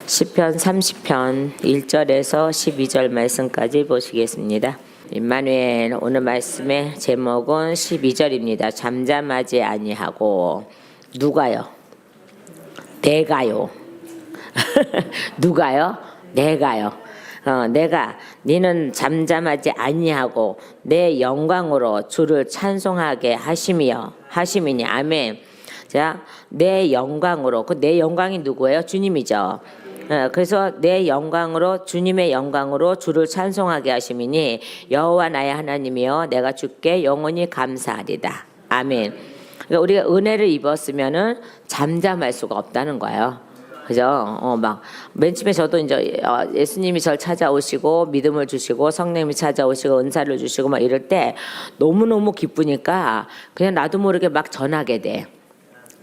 시편 30편 1절에서 12절 말씀까지 보시겠습니다. 임마누엘, 오늘 말씀의 제목은 12절입니다. 잠잠하지 아니하고. 누가요? 내가요. 누가요? 내가요. 내가 니는 잠잠하지 아니하고 내 영광으로 주를 찬송하게 하심이니. 아멘. 자, 내 영광으로, 그 내 영광이 누구예요? 주님이죠. 그래서 내 영광으로, 주님의 영광으로 주를 찬송하게 하심이니 여호와 나의 하나님이여 내가 주께 영원히 감사하리다. 아멘. 그러니까 우리가 은혜를 입었으면은 잠잠할 수가 없다는 거예요. 그죠? 맨 처음에 저도 이제 예수님이 저를 찾아오시고 믿음을 주시고 성령님이 찾아오시고 은사를 주시고 막 이럴 때 너무너무 기쁘니까 그냥 나도 모르게 막 전하게 돼.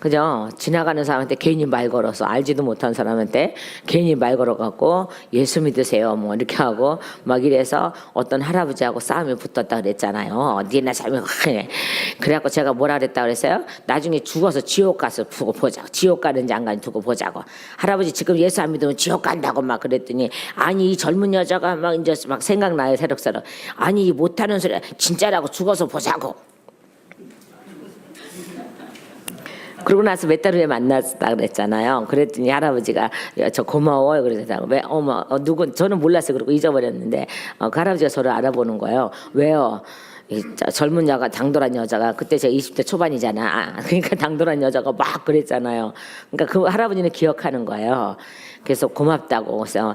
그죠? 지나가는 사람한테 괜히 말 걸어서, 알지도 못한 사람한테 괜히 말 걸어갖고 예수 믿으세요 뭐 이렇게 하고 막 이래서 어떤 할아버지하고 싸움이 붙었다 그랬잖아요. 니나 잘못. 그래갖고 제가 뭐라 그랬다 그랬어요? 나중에 죽어서 지옥 가서 두고 보자고. 지옥 가는지 안 가는지 두고 보자고. 할아버지 지금 예수 안 믿으면 지옥 간다고 막 그랬더니, 아니 이 젊은 여자가 막 이제 막 생각나요, 새록새록. 아니 못하는 소리 진짜라고, 죽어서 보자고. 그러고 나서 몇 달 후에 만났다 그랬잖아요. 그랬더니 할아버지가 저 고마워요. 그러더라고요. 왜, 저는 몰랐어요. 그러고 잊어버렸는데, 그 할아버지가 저를 알아보는 거예요. 왜요? 젊은 여자가, 당돌한 여자가, 그때 제가 20대 초반이잖아. 그러니까 당돌한 여자가 막 그랬잖아요. 그러니까 그 할아버지는 기억하는 거예요. 그래서 고맙다고. 그래서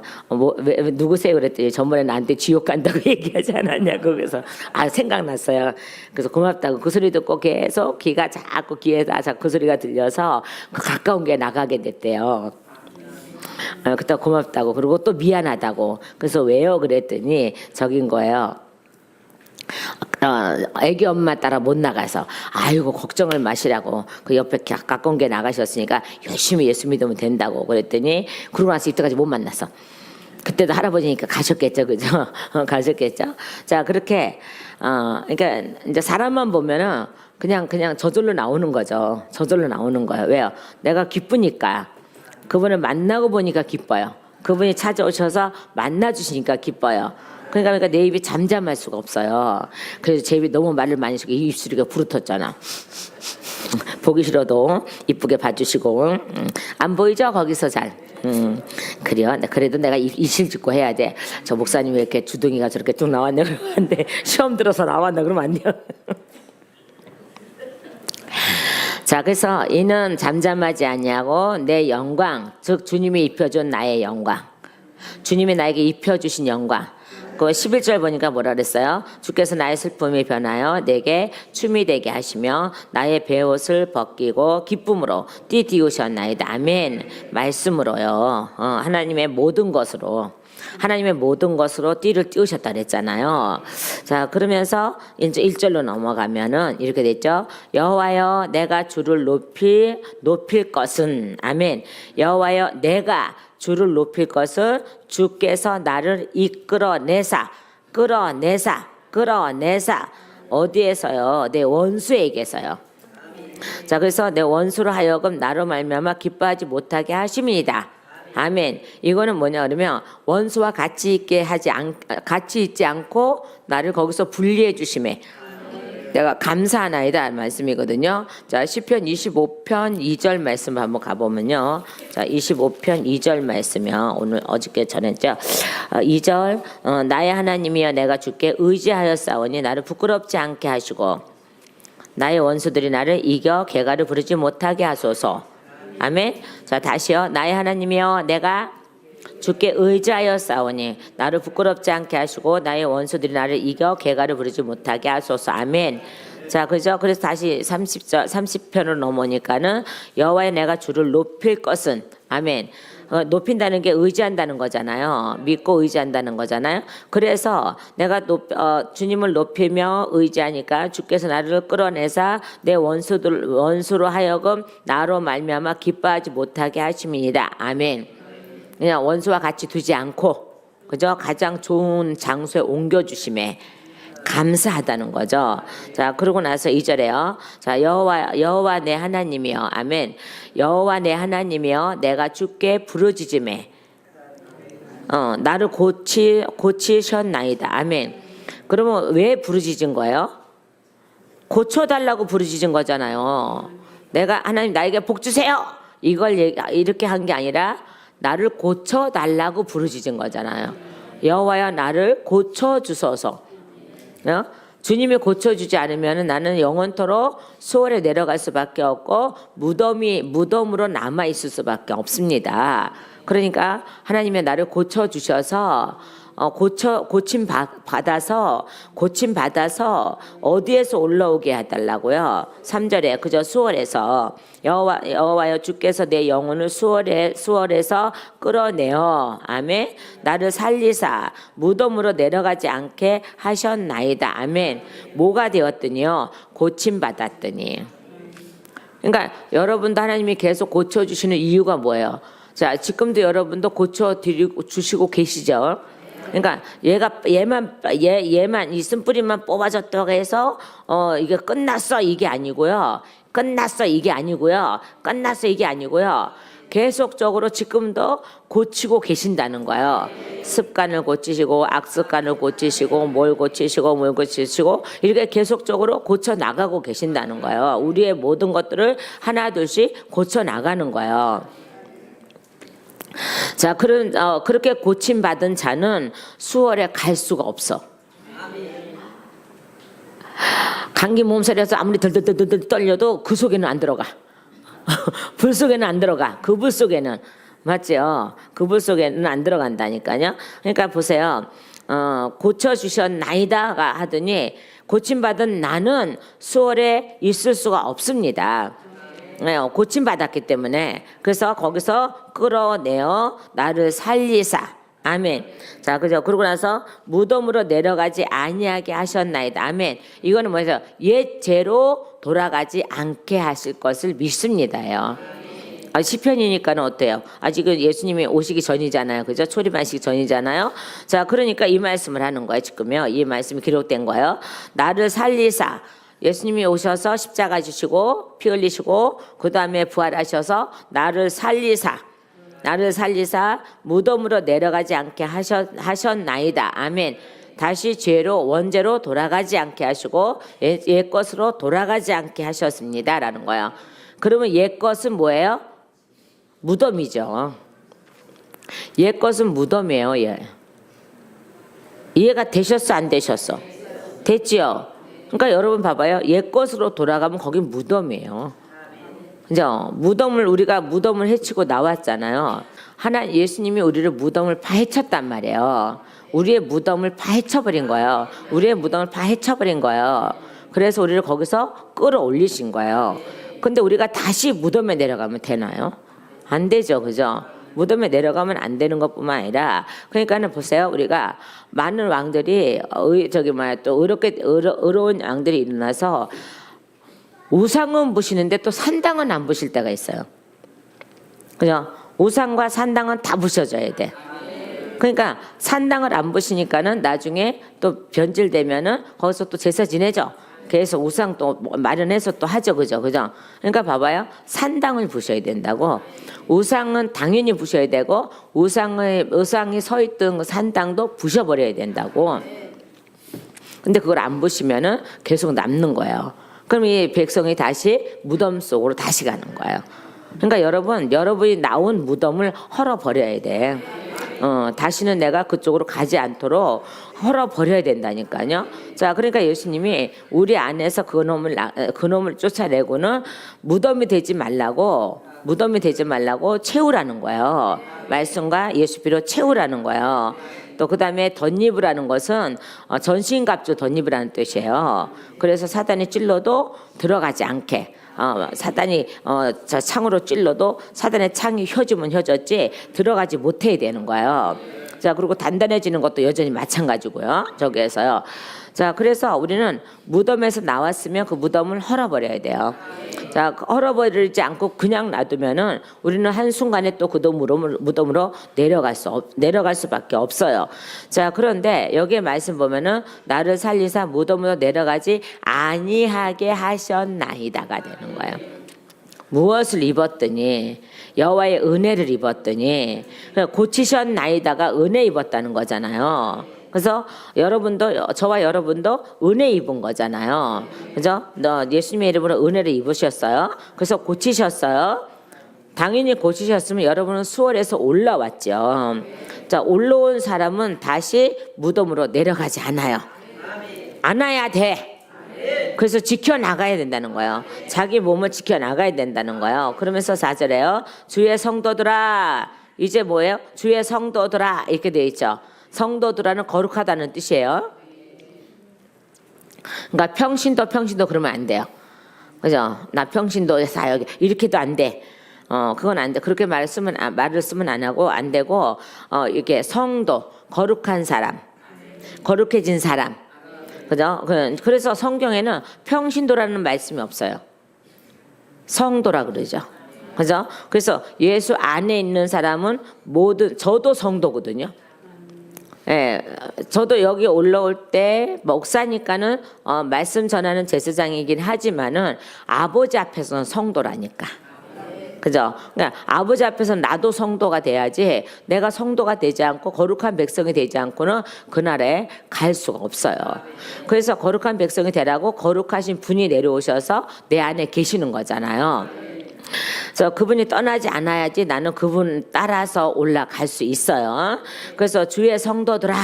왜 누구세요? 그랬더니 전번에 나한테 지옥 간다고 얘기하지 않았냐고. 그래서 생각났어요. 그래서 고맙다고. 그 소리 듣고 계속 귀가 자꾸 귀에다 그 소리가 들려서 그 가까운 게 나가게 됐대요. 그때 고맙다고. 그리고 또 미안하다고. 그래서 왜요? 그랬더니 저긴 거예요. 애기 엄마 따라 못 나가서, 아이고 걱정을 마시라고 그 옆에 가까운 게 나가셨으니까 열심히 예수 믿으면 된다고 그랬더니, 그러고 나서 이때까지 못 만났어. 그때도 할아버지니까 가셨겠죠, 그죠? 가셨겠죠. 자, 그렇게 그러니까 이제 사람만 보면은 그냥 저절로 나오는 거죠. 저절로 나오는 거예요. 왜요? 내가 기쁘니까. 그분을 만나고 보니까 기뻐요. 그분이 찾아오셔서 만나 주시니까 기뻐요. 그러니까 내 입이 잠잠할 수가 없어요. 그래서 제 입이 너무 말을 많이 쓰고 입술이 부르텄잖아. 보기 싫어도 이쁘게 봐주시고. 안 보이죠? 거기서 잘. 그래요. 그래도 내가 이실 짓고 해야 돼. 저 목사님이 왜 이렇게 주둥이가 저렇게 쭉 나왔냐 그러는데, 시험 들어서 나왔나 그러면 안 돼요. 자, 그래서 이는 잠잠하지 아니하고 내 영광, 즉 주님이 입혀준 나의 영광, 주님이 나에게 입혀주신 영광. 그 11절 보니까 뭐라 그랬어요? 주께서 나의 슬픔이 변하여 내게 춤이 되게 하시며 나의 베옷을 벗기고 기쁨으로 띠띠우셨나이다. 아멘. 말씀으로요. 하나님의 모든 것으로 띠를 띄우셨다 그랬잖아요. 자, 그러면서 이제 1절로 넘어가면은 이렇게 됐죠. 여호와여 내가 주를 높일 것은, 아멘. 여호와여 내가 주를 높일 것을 주께서 나를 끌어내사 어디에서요? 내 원수에게서요. 자, 그래서 내 원수로 하여금 나로 말미암아 기뻐하지 못하게 하심이니이다. 아멘. 이거는 뭐냐 그러면 원수와 같이 있지 않고 나를 거기서 분리해 주심에 내가 감사하나이다 말씀이거든요. 자, 시편 25편 2절 말씀 한번 가보면요. 자, 25편 2절 말씀이요. 오늘 어저께 전했죠. 2절 나의 하나님이여 내가 주께 의지하였사오니 나를 부끄럽지 않게 하시고 나의 원수들이 나를 이겨 개가를 부르지 못하게 하소서. 아멘. 자, 다시요. 나의 하나님이여 내가 주께 의지하였사오니 나를 부끄럽지 않게 하시고 나의 원수들이 나를 이겨 개가를 부르지 못하게 하소서. 아멘. 자, 그죠? 그래서 다시 30편으로 넘어오니까는 여호와의 내가 주를 높일 것은, 아멘. 높인다는 게 의지한다는 거잖아요. 믿고 의지한다는 거잖아요. 그래서 내가 주님을 높이며 의지하니까 주께서 나를 끌어내사 내 원수로 하여금 나로 말미암아 기뻐하지 못하게 하심이니이다. 아멘. 그냥 원수와 같이 두지 않고, 그죠? 가장 좋은 장소에 옮겨주심에 감사하다는 거죠. 자, 그러고 나서 2절에요. 자, 여호와 내 하나님이여. 아멘. 여호와 내 하나님이여 내가 주께 부르짖음에 나를 고치셨나이다. 아멘. 그러면 왜 부르짖은 거예요? 고쳐달라고 부르짖은 거잖아요. 내가 하나님 나에게 복 주세요. 이렇게 한 게 아니라 나를 고쳐달라고 부르짖은 거잖아요. 여호와여 나를 고쳐주소서. 주님이 고쳐주지 않으면 나는 영원토록 수월에 내려갈 수밖에 없고 무덤으로 남아있을 수밖에 없습니다. 그러니까 하나님의 나를 고쳐주셔서 고침 받아서 어디에서 올라오게 해달라고요? 3절에 그저 수월에서 여호와여 주께서 내 영혼을 수월에서 끌어내어 아멘 나를 살리사 무덤으로 내려가지 않게 하셨나이다. 아멘. 뭐가 되었더니요? 고침 받았더니. 그러니까 여러분도 하나님이 계속 고쳐주시는 이유가 뭐예요? 자, 지금도 여러분도 고쳐주시고 계시죠? 그러니까 얘만 이 쓴뿌리만 뽑아졌다고 해서 이게 끝났어 이게 아니고요. 계속적으로 지금도 고치고 계신다는 거예요. 습관을 고치시고 악습관을 고치시고 뭘 고치시고 이렇게 계속적으로 고쳐 나가고 계신다는 거예요. 우리의 모든 것들을 하나 둘씩 고쳐 나가는 거예요. 자, 그렇게 고침받은 자는 수월에 갈 수가 없어. 감기 몸살이라서 아무리 덜덜덜 떨려도 그 속에는 안 들어가. 불 속에는 안 들어가. 그 불 속에는. 맞죠? 그 불 속에는 안 들어간다니까요. 그러니까 보세요. 고쳐주셨나이다가 하더니 고침받은 나는 수월에 있을 수가 없습니다. 고침받았기 때문에. 그래서 거기서 끌어내어 나를 살리사. 아멘. 자, 그죠? 그러고 나서 무덤으로 내려가지 아니하게 하셨나이다. 아멘. 이거는 뭐죠? 옛 죄로 돌아가지 않게 하실 것을 믿습니다요. 시편이니까는 어때요? 아직은 예수님이 오시기 전이잖아요. 그죠? 초림하시기 전이잖아요. 자, 그러니까 이 말씀을 하는 거예요. 지금요. 이 말씀이 기록된 거예요. 나를 살리사. 예수님이 오셔서 십자가 지시고 피 흘리시고 그 다음에 부활하셔서 나를 살리사 무덤으로 내려가지 않게 하셨나이다. 아멘. 다시 원죄로 돌아가지 않게 하시고 옛것으로 돌아가지 않게 하셨습니다. 라는 거예요. 그러면 옛것은 뭐예요? 무덤이죠. 옛것은 무덤이에요. 이해가 되셨어? 안 되셨어? 됐지요? 그러니까 여러분 봐봐요. 옛것으로 돌아가면 거긴 무덤이에요. 그죠? 우리가 무덤을 헤치고 나왔잖아요. 예수님이 우리를 무덤을 파헤쳤단 말이에요. 우리의 무덤을 파헤쳐버린 거예요. 그래서 우리를 거기서 끌어올리신 거예요. 근데 우리가 다시 무덤에 내려가면 되나요? 안 되죠. 그죠? 무덤에 내려가면 안 되는 것뿐만 아니라 그러니까는 보세요. 우리가 많은 왕들이 또 의로운 왕들이 일어나서 우상은 부시는데 또 산당은 안 부실 때가 있어요. 그죠? 우상과 산당은 다 부셔져야 돼. 그러니까 산당을 안 부시니까는 나중에 또 변질되면은 거기서 또 제사 지내죠. 그래서 우상 또 마련해서 또 하죠. 그죠? 그러니까 봐봐요. 산당을 부셔야 된다고. 우상은 당연히 부셔야 되고 우상이 서 있던 산당도 부셔버려야 된다고. 근데 그걸 안 부시면은 계속 남는 거예요. 그럼 이 백성이 다시 무덤 속으로 다시 가는 거예요. 그러니까 여러분이 나온 무덤을 헐어버려야 돼. 다시는 내가 그쪽으로 가지 않도록 헐어버려야 된다니까요. 자, 그러니까 예수님이 우리 안에서 그놈을 쫓아내고는 무덤이 되지 말라고 채우라는 거예요. 말씀과 예수 피로 채우라는 거예요. 또 그 다음에 덧입으라는 것은 전신갑주 덧입으라는 뜻이에요. 그래서 사단이 찔러도 들어가지 않게. 사단이 창으로 찔러도 사단의 창이 혀주면 혀졌지 들어가지 못해야 되는 거예요. 자, 그리고 단단해지는 것도 여전히 마찬가지고요. 저기에서요. 자, 그래서 우리는 무덤에서 나왔으면 그 무덤을 헐어버려야 돼요. 자, 헐어버리지 않고 그냥 놔두면은 우리는 한순간에 또 그 무덤으로 내려갈 수밖에 없어요. 자, 그런데 여기에 말씀 보면은 나를 살리사 무덤으로 내려가지 아니하게 하셨나이다가 되는 거예요. 무엇을 입었더니 여호와의 은혜를 입었더니 고치셨나이다가 은혜 입었다는 거잖아요. 그래서 여러분도 저와 여러분도 은혜 입은 거잖아요. 그죠? 너 예수님의 이름으로 은혜를 입으셨어요. 그래서 고치셨어요. 당연히 고치셨으면 여러분은 수월에서 올라왔죠. 자, 올라온 사람은 다시 무덤으로 내려가지 않아요. 안 와야 돼. 그래서 지켜나가야 된다는 거예요. 자기 몸을 지켜나가야 된다는 거예요. 그러면서 4절에요. 주의 성도들아. 이제 뭐예요? 주의 성도들아 이렇게 돼 있죠. 성도들아는 거룩하다는 뜻이에요. 그러니까 평신도 그러면 안 돼요. 그죠? 나 평신도 사역 이렇게도 안 돼. 그건 안 돼. 그렇게 말을 쓰면 안 하고 안 되고 이렇게 성도 거룩한 사람, 거룩해진 사람. 그죠? 그래서 성경에는 평신도라는 말씀이 없어요. 성도라 그러죠. 그죠? 그래서 예수 안에 있는 사람은 모든 저도 성도거든요. 예, 저도 여기 올라올 때 목사니까는 말씀 전하는 제사장이긴 하지만은 아버지 앞에서는 성도라니까. 그죠? 그러니까 아버지 앞에서는 나도 성도가 돼야지 내가 성도가 되지 않고 거룩한 백성이 되지 않고는 그날에 갈 수가 없어요. 그래서 거룩한 백성이 되라고 거룩하신 분이 내려오셔서 내 안에 계시는 거잖아요. 그래서 그분이 떠나지 않아야지 나는 그분 따라서 올라갈 수 있어요. 그래서 주의 성도들아.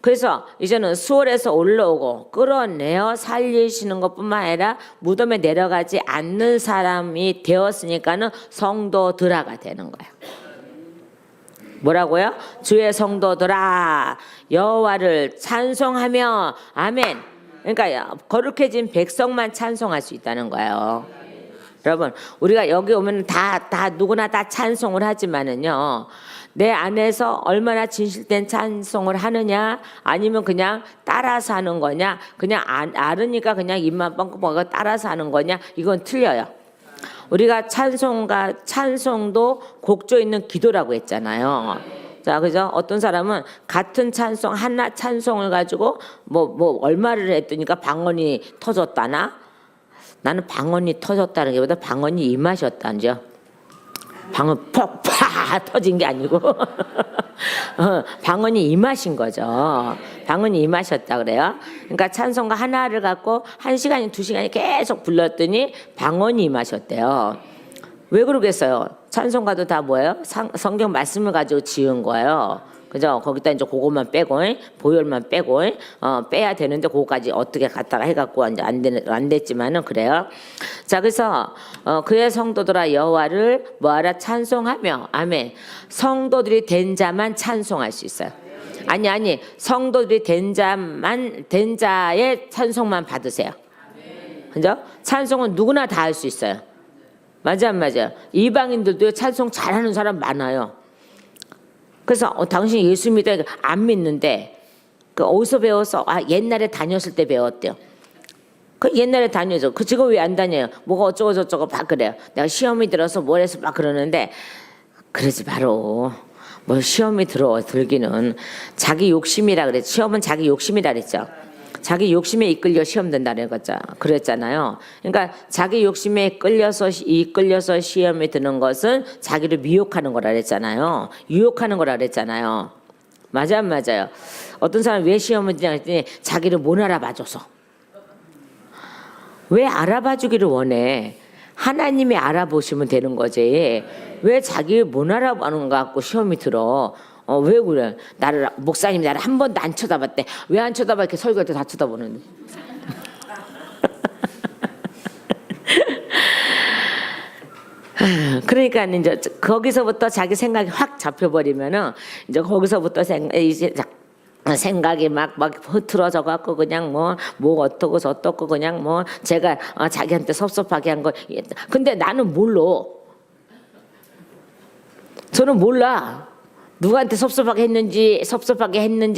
그래서 이제는 수월에서 올라오고 끌어내어 살리시는 것뿐만 아니라 무덤에 내려가지 않는 사람이 되었으니까는 성도들아가 되는 거예요. 뭐라고요? 주의 성도들아 여호와를 찬송하며 아멘. 그러니까 거룩해진 백성만 찬송할 수 있다는 거예요. 여러분 우리가 여기 오면 다 누구나 다 찬송을 하지만은요 내 안에서 얼마나 진실된 찬송을 하느냐 아니면 그냥 따라서 하는 거냐 그냥 알으니까 그냥 입만 뻥긋뻥긋 따라서 하는 거냐 이건 틀려요. 우리가 찬송도 곡조 있는 기도라고 했잖아요. 자, 그죠? 어떤 사람은 같은 찬송 하나 찬송을 가지고 뭐 얼마를 했더니까 방언이 터졌다나 나는 방언이 터졌다는 게보다 방언이 임하셨다죠. 방언 폭파 터진 게 아니고 방언이 임하신 거죠. 방언이 임하셨다 그래요. 그러니까 찬송가 하나를 갖고 1시간이 2시간이 계속 불렀더니 방언이 임하셨대요. 왜 그러겠어요? 찬송가도 다 뭐예요? 성경 말씀을 가지고 지은 거예요. 그죠? 거기다 이제 그것만 빼고 보혈만 빼고 빼야 되는데 그거까지 어떻게 갖다가 해갖고 이제 안 됐지만은 그래요. 자 그래서 그의 성도들아 여호와를 뭐하라 찬송하며 아멘. 성도들이 된 자만 찬송할 수 있어요. 아니 성도들이 된 자의 찬송만 받으세요. 그죠? 찬송은 누구나 다 할 수 있어요. 맞아 안 맞아요? 이방인들도 찬송 잘하는 사람 많아요. 그래서 당신 예수 믿어 안 믿는데 그 어디서 배워서 옛날에 다녔을 때 배웠대요. 그 옛날에 다녀서 그 지금 왜 안 다녀요? 뭐가 어쩌고 저쩌고 막 그래요. 내가 시험이 들어서 뭘 해서 막 그러는데 그러지 마로. 뭐 시험이 들기는 자기 욕심이라 그랬죠. 시험은 자기 욕심이라 그랬죠. 자기 욕심에 이끌려 시험 된다는 거죠. 그랬잖아요. 그러니까 자기 욕심에 이끌려서 시험에 드는 것은 자기를 미혹하는 거라 그랬잖아요. 유혹하는 거라 그랬잖아요. 맞아 안 맞아요? 어떤 사람 왜 시험을 드냐 했더니 자기를 못 알아봐줘서. 왜 알아봐주기를 원해? 하나님이 알아보시면 되는 거지. 왜 자기를 못 알아보는 거 갖고 시험이 들어? 왜 그래? 목사님이 나를 한 번도 안 쳐다봤대. 왜 안 쳐다봐? 이렇게 설교할 때 다 쳐다보는데. 그러니까 이제 거기서부터 자기 생각이 확 잡혀버리면은 이제 거기서부터 생각이 막 흐트러져 갖고 그냥 뭐 어떻고 저떻고 그냥 뭐 제가 자기한테 섭섭하게 한 거. 근데 나는 몰라. 저는 몰라. 누구한테 섭섭하게 했는지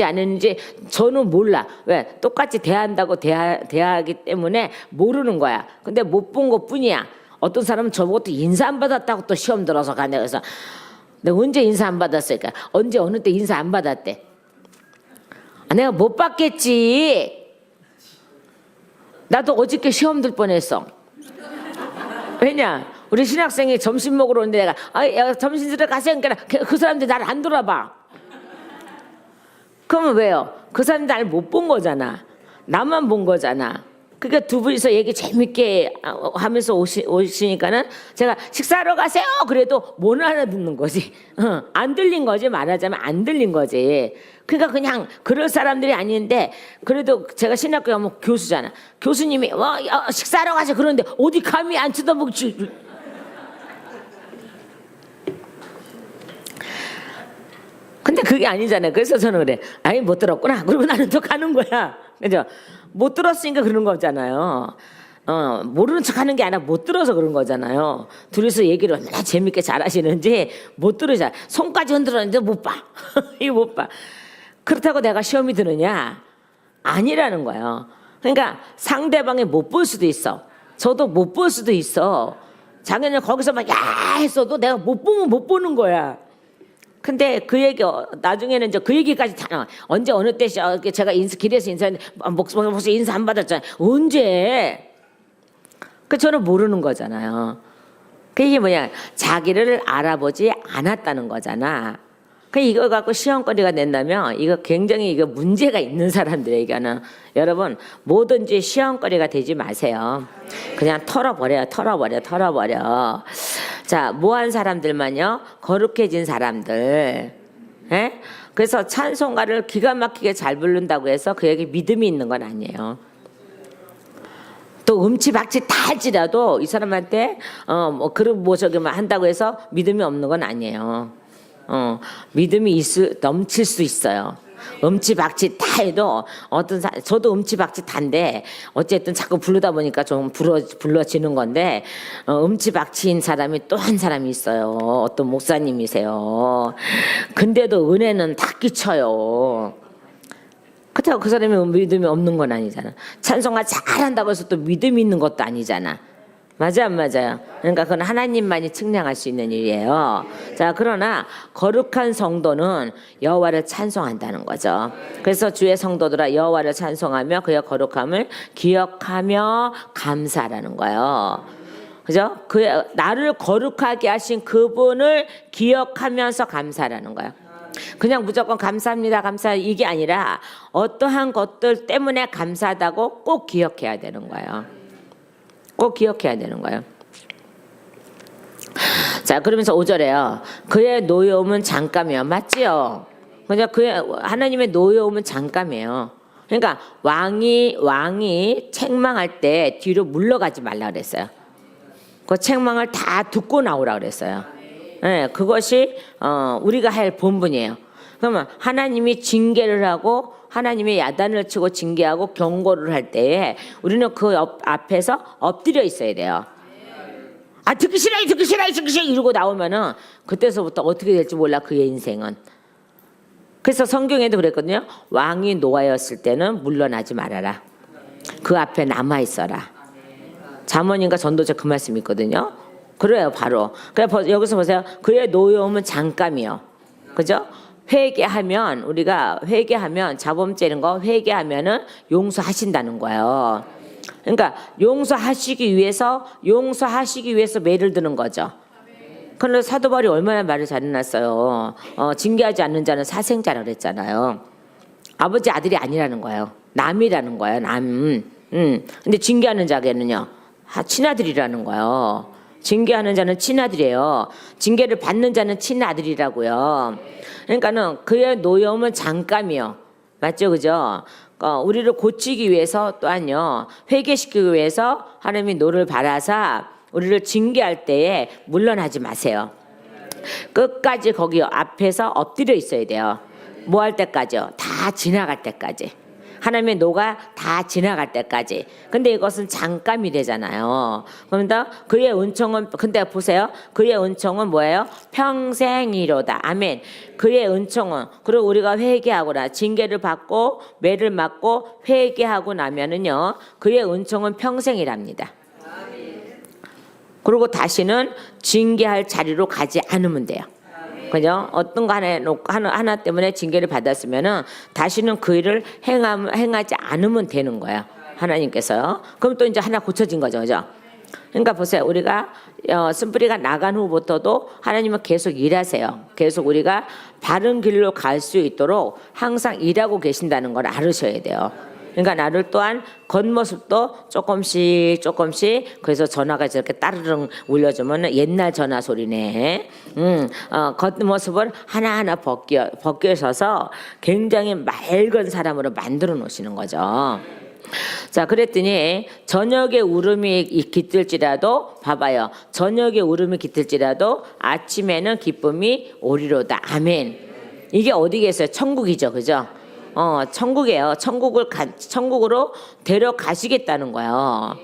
안 했는지 저는 몰라. 왜? 똑같이 대한다고 대하기 때문에 모르는 거야. 근데 못 본 것 뿐이야. 어떤 사람은 저보고 또 인사 안 받았다고 또 시험 들어서 가네. 그래서 내가 언제 인사 안 받았을까? 언제 어느 때 인사 안 받았대? 내가 못 받겠지. 나도 어저께 시험 들 뻔했어. 왜냐? 우리 신학생이 점심 먹으러 오는데 내가 야, 점심 들어가세요. 그러니까 그 사람들이 나를 안 돌아봐. 그러면 왜요? 그 사람들 나를 못 본 거잖아. 나만 본 거잖아. 그러니까 두 분이서 얘기 재밌게 하면서 오시니까는 제가 식사하러 가세요. 그래도 못 알아듣는 거지. 안 들린 거지. 말하자면 안 들린 거지. 그러니까 그냥 그럴 사람들이 아닌데 그래도 제가 신학교 가면 교수잖아. 교수님이 식사하러 가세요. 그러는데 어디 감히 안 쳐다보고 근데 그게 아니잖아요. 그래서 저는 그래. 아이 못 들었구나. 그러고 나는 또 가는 거야. 그죠? 못 들었으니까 그런 거잖아요. 모르는 척하는 게 아니라 못 들어서 그런 거잖아요. 둘이서 얘기를 얼마나 재밌게 잘하시는지 못 들으잖아. 손까지 흔들었는데 못 봐. 이거 못 봐. 그렇다고 내가 시험이 드느냐? 아니라는 거예요. 그러니까 상대방이 못 볼 수도 있어. 저도 못 볼 수도 있어. 자기는 거기서 막 야 했어도 내가 못 보면 못 보는 거야. 근데 그 얘기 나중에는 이제 그 얘기까지 다 나와. 언제 어느 때 제가 길에서 인사했는데 목소리 인사 안 받았잖아요. 언제? 그 저는 모르는 거잖아요. 그게 뭐냐? 자기를 알아보지 않았다는 거잖아. 그 이거 갖고 시험거리가 낸다면 이거 굉장히 이거 문제가 있는 사람들에게는 여러분 뭐든지 시험거리가 되지 마세요. 그냥 털어버려요. 자, 뭐한 사람들만요? 거룩해진 사람들. 에? 그래서 찬송가를 기가 막히게 잘 부른다고 해서 그에게 믿음이 있는 건 아니에요. 또 음치박치 다 할지라도 이 사람한테 저기 한다고 해서 믿음이 없는 건 아니에요. 믿음이 넘칠 수 있어요. 음치박치 다 해도 저도 음치박치 다인데 어쨌든 자꾸 부르다 보니까 좀 불러지는 건데 음치박치인 사람이 또 한 사람이 있어요. 어떤 목사님이세요. 근데도 은혜는 다 끼쳐요. 그렇다고 그 사람이 믿음이 없는 건 아니잖아. 찬송가 잘한다고 해서 또 믿음이 있는 것도 아니잖아. 맞아 안 맞아요? 그러니까 그건 하나님만이 측량할 수 있는 일이에요. 자, 그러나 거룩한 성도는 여호와를 찬송한다는 거죠. 그래서 주의 성도들아 여호와를 찬송하며 그의 거룩함을 기억하며 감사라는 거예요. 그죠? 나를 거룩하게 하신 그분을 기억하면서 감사라는 거예요. 그냥 무조건 감사합니다, 이게 아니라 어떠한 것들 때문에 감사하다고 꼭 기억해야 되는 거예요. 꼭 기억해야 되는 거예요. 자, 그러면서 5절에요. 그의 노여움은 잠깐이요. 맞지요? 그냥 하나님의 노여움은 잠깐이에요. 그러니까 왕이 책망할 때 뒤로 물러가지 말라 그랬어요. 그 책망을 다 듣고 나오라 그랬어요. 네, 그것이 우리가 할 본분이에요. 그러면 하나님이 징계를 하고 하나님의 야단을 치고 징계하고 경고를 할 때에 우리는 그 앞에서 엎드려 있어야 돼요. 듣기 싫어요 이러고 나오면은 그때서부터 어떻게 될지 몰라 그의 인생은. 그래서 성경에도 그랬거든요. 왕이 노하였을 때는 물러나지 말아라. 그 앞에 남아 있어라. 잠언인가 전도자 그 말씀이 있거든요. 그래요, 바로. 그래서 여기서 보세요. 그의 노여움은 잠깐이요. 그죠? 우리가 회개하면 자범죄는 거 회개하면은 용서하신다는 거예요. 그러니까 용서하시기 위해서 매를 드는 거죠. 그런데 사도 바울이 얼마나 말을 잘 해놨어요. 징계하지 않는 자는 사생자라 그랬잖아요. 아버지 아들이 아니라는 거예요. 남이라는 거예요. 남. 근데 징계하는 자에게는요 친아들이라는 거예요. 징계하는 자는 친아들이에요. 징계를 받는 자는 친아들이라고요. 그러니까는 그의 노여움은 잠깐이요. 맞죠, 그죠? 우리를 고치기 위해서 또한요 회개시키기 위해서 하나님이 노를 바라사 우리를 징계할 때에 물러나지 마세요. 끝까지 거기 앞에서 엎드려 있어야 돼요. 뭐 할 때까지요? 다 지나갈 때까지. 하나님의 노가 다 지나갈 때까지. 근데 이것은 잠깐이 되잖아요. 그런데 그의 은총은, 근데 보세요. 그의 은총은 뭐예요? 평생이로다. 아멘. 그의 은총은, 그리고 우리가 회개하거나 징계를 받고 매를 맞고 회개하고 나면은요, 그의 은총은 평생이랍니다. 그리고 다시는 징계할 자리로 가지 않으면 돼요. 그죠? 어떤 거 하나 때문에 징계를 받았으면은 다시는 그 일을 행하지 않으면 되는 거야. 하나님께서요. 그럼 또 이제 하나 고쳐진 거죠. 그죠? 그러니까 보세요. 우리가 쓴뿌리가 나간 후부터도 하나님은 계속 일하세요. 계속 우리가 바른 길로 갈 수 있도록 항상 일하고 계신다는 걸 알으셔야 돼요. 그러니까 나를 또한 겉모습도 조금씩 그래서 전화가 저렇게 따르릉 울려주면 옛날 전화 소리네. 겉모습을 하나하나 벗겨서서 굉장히 맑은 사람으로 만들어 놓으시는 거죠. 자, 그랬더니 저녁에 울음이 깃들지라도 봐봐요. 저녁에 울음이 깃들지라도 아침에는 기쁨이 오리로다. 아멘. 이게 어디겠어요? 천국이죠, 그죠? 천국이에요. 천국으로 데려가시겠다는 거예요.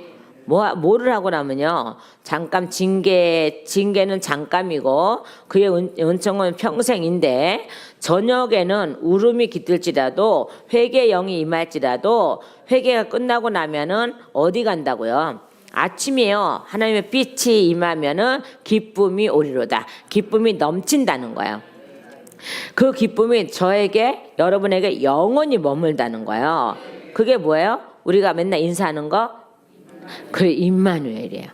뭐를 하고 나면요. 잠깐 징계는 잠깐이고 그의 은총은 평생인데 저녁에는 울음이 깃들지라도 회개의 영이 임할지라도 회개가 끝나고 나면은 어디 간다고요? 아침이에요. 하나님의 빛이 임하면은 기쁨이 오리로다. 기쁨이 넘친다는 거예요. 그 기쁨이 저에게 여러분에게 영원히 머물다는 거예요. 그게 뭐예요? 우리가 맨날 인사하는 거? 그 임마누엘이에요.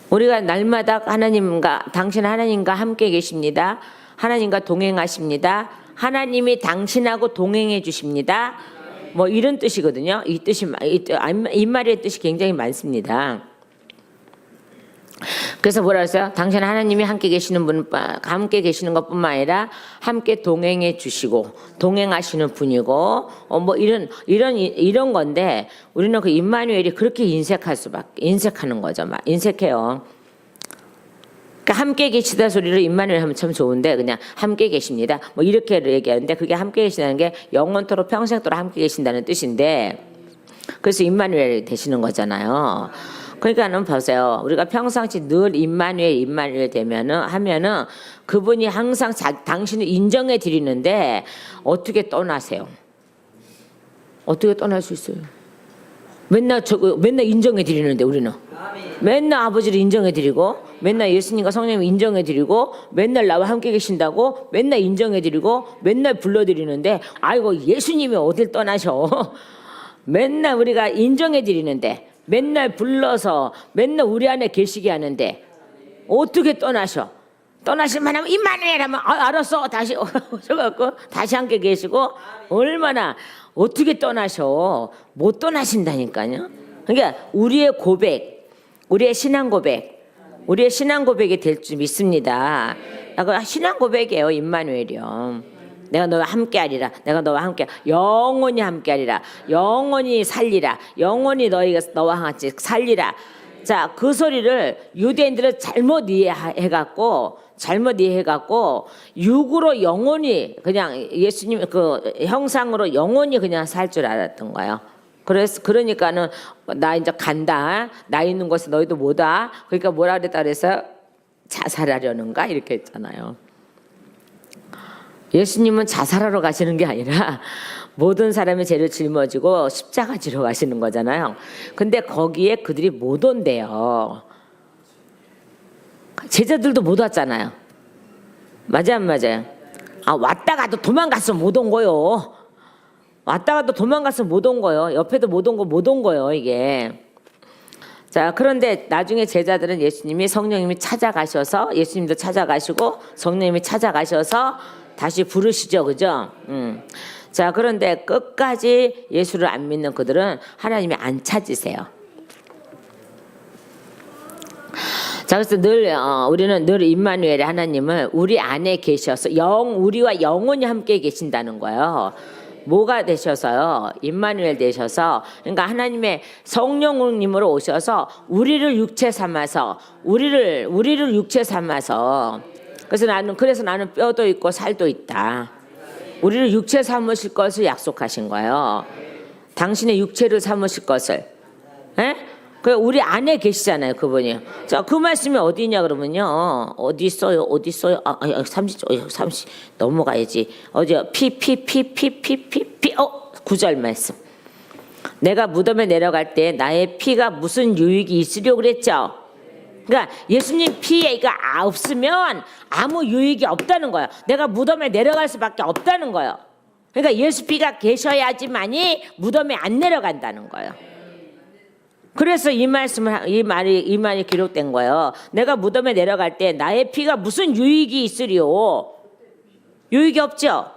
우리가 날마다 당신 하나님과 함께 계십니다. 하나님과 동행하십니다. 하나님이 당신하고 동행해 주십니다. 뭐 이런 뜻이거든요. 이 뜻이 임마누엘의 뜻이 굉장히 많습니다. 그래서 뭐라 했어요? 당신 하나님이 함께 계시는 것뿐만 아니라 함께 동행해 주시고 동행하시는 분이고 뭐 이런 건데 우리는 그 임마누엘이 그렇게 인색하는 거죠. 막 인색해요. 그러니까 함께 계시다 소리를 임마누엘 하면 참 좋은데 그냥 함께 계십니다. 뭐 이렇게 얘기하는데 그게 함께 계시다는 게 영원토록 평생토록 함께 계신다는 뜻인데 그래서 임마누엘이 되시는 거잖아요. 그러니까는 보세요. 우리가 평상시 늘 임마누엘 하면은 그분이 항상 당신을 인정해 드리는데 어떻게 떠나세요? 어떻게 떠날 수 있어요? 맨날 인정해 드리는데 우리는 맨날 아버지를 인정해 드리고 맨날 예수님과 성령님 인정해 드리고 맨날 나와 함께 계신다고 맨날 인정해 드리고 맨날 불러 드리는데 아이고 예수님이 어딜 떠나셔? 맨날 우리가 인정해 드리는데 맨날 불러서 맨날 우리 안에 계시게 하는데 어떻게 떠나셔? 떠나실만 하면 임마누엘 하면 알았어 다시 오셔갖고 다시 함께 계시고 얼마나 어떻게 떠나셔? 못 떠나신다니까요. 그러니까 우리의 신앙 고백이 될 줄 믿습니다. 신앙 고백이에요. 임마누엘이요. 내가 너와 함께하리라. 내가 너와 함께 영원히 함께하리라. 영원히 살리라. 영원히 너와 같이 살리라. 자, 그 소리를 유대인들은 잘못 이해해갖고 육으로 영원히 그냥 예수님 그 형상으로 영원히 그냥 살 줄 알았던 거예요. 그러니까는 나 이제 간다. 나 있는 곳에 너희도 못 와. 그러니까 뭐라 그래서 자살하려는가 이렇게 했잖아요. 예수님은 자살하러 가시는 게 아니라 모든 사람의 죄를 짊어지고 십자가 지러 가시는 거잖아요. 근데 거기에 그들이 못 온대요. 제자들도 못 왔잖아요. 맞아요, 안 맞아요? 왔다가도 도망가서 못 온 거요. 옆에도 못 온 거요, 이게. 자, 그런데 나중에 제자들은 예수님이 성령님이 찾아가셔서 예수님도 찾아가시고 성령님이 찾아가셔서 다시 부르시죠. 그죠? 자, 그런데 끝까지 예수를 안 믿는 그들은 하나님이 안 찾으세요. 자, 그래서 우리는 늘 임마누엘의 하나님을 우리 안에 계셔서 우리와 영원히 함께 계신다는 거예요. 뭐가 되셔서요? 임마누엘 되셔서 그러니까 하나님의 성령님으로 오셔서 우리를 육체 삼아서 그래서 나는 뼈도 있고 살도 있다. 우리를 육체 삼으실 것을 약속하신 거예요. 당신의 육체를 삼으실 것을. 에? 우리 안에 계시잖아요, 그분이. 자, 그 말씀이 어디냐 그러면요. 어디 있어요? 30 넘어가야지. 피 9절 말씀. 내가 무덤에 내려갈 때 나의 피가 무슨 유익이 있으려고 그랬죠. 그러니까 예수님 피가 없으면 아무 유익이 없다는 거예요. 내가 무덤에 내려갈 수밖에 없다는 거예요. 그러니까 예수 피가 계셔야지만이 무덤에 안 내려간다는 거예요. 그래서 이 말이 기록된 거예요. 내가 무덤에 내려갈 때 나의 피가 무슨 유익이 있으리요? 유익이 없죠.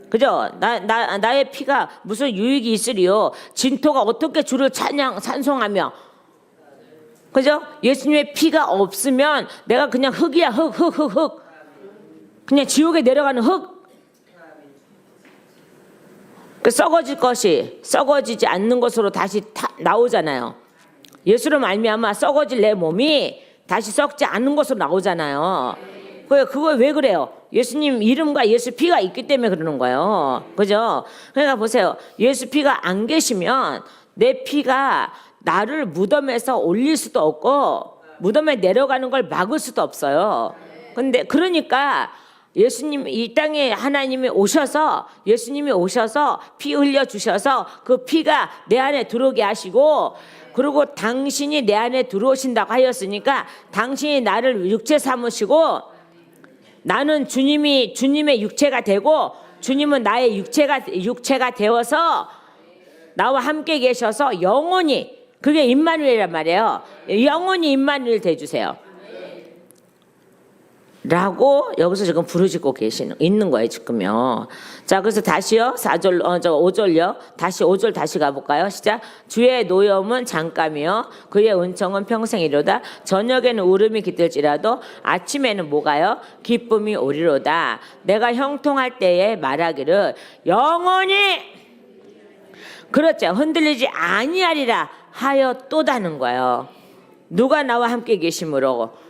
그죠? 나의 피가 무슨 유익이 있으리요? 진토가 어떻게 주를 찬송하며, 그죠? 예수님의 피가 없으면 내가 그냥 흙이야, 흙. 그냥 지옥에 내려가는 흙. 그 썩어지지 않는 것으로 다시 나오잖아요. 예수로 말미암아 썩어질 내 몸이 다시 썩지 않는 것으로 나오잖아요. 그거 왜 그래요? 예수님 이름과 예수 피가 있기 때문에 그러는 거예요. 그죠? 그러니까 보세요. 예수 피가 안 계시면 내 피가 나를 무덤에서 올릴 수도 없고 무덤에 내려가는 걸 막을 수도 없어요. 근데 그러니까 예수님 이 땅에 예수님이 오셔서 피 흘려 주셔서 그 피가 내 안에 들어오게 하시고, 그리고 당신이 내 안에 들어오신다고 하였으니까 당신이 나를 육체 삼으시고 나는 주님의 육체가 되고 주님은 나의 육체가 되어서 나와 함께 계셔서 영원히, 그게 임마누엘이란 말이에요. 영원히 임마누엘 돼주세요 라고 여기서 지금 부르짖고 있는 거예요 지금요. 자, 그래서 다시요 5절요. 다시 5절 다시 가볼까요? 시작. 주의 노염은 잠깐이요 그의 은총은 평생이로다. 저녁에는 울음이 깃들지라도 아침에는 뭐가요? 기쁨이 오리로다. 내가 형통할 때에 말하기를 영원히, 그렇죠, 흔들리지 아니하리라 하여 또다는 거예요. 누가 나와 함께 계심으로?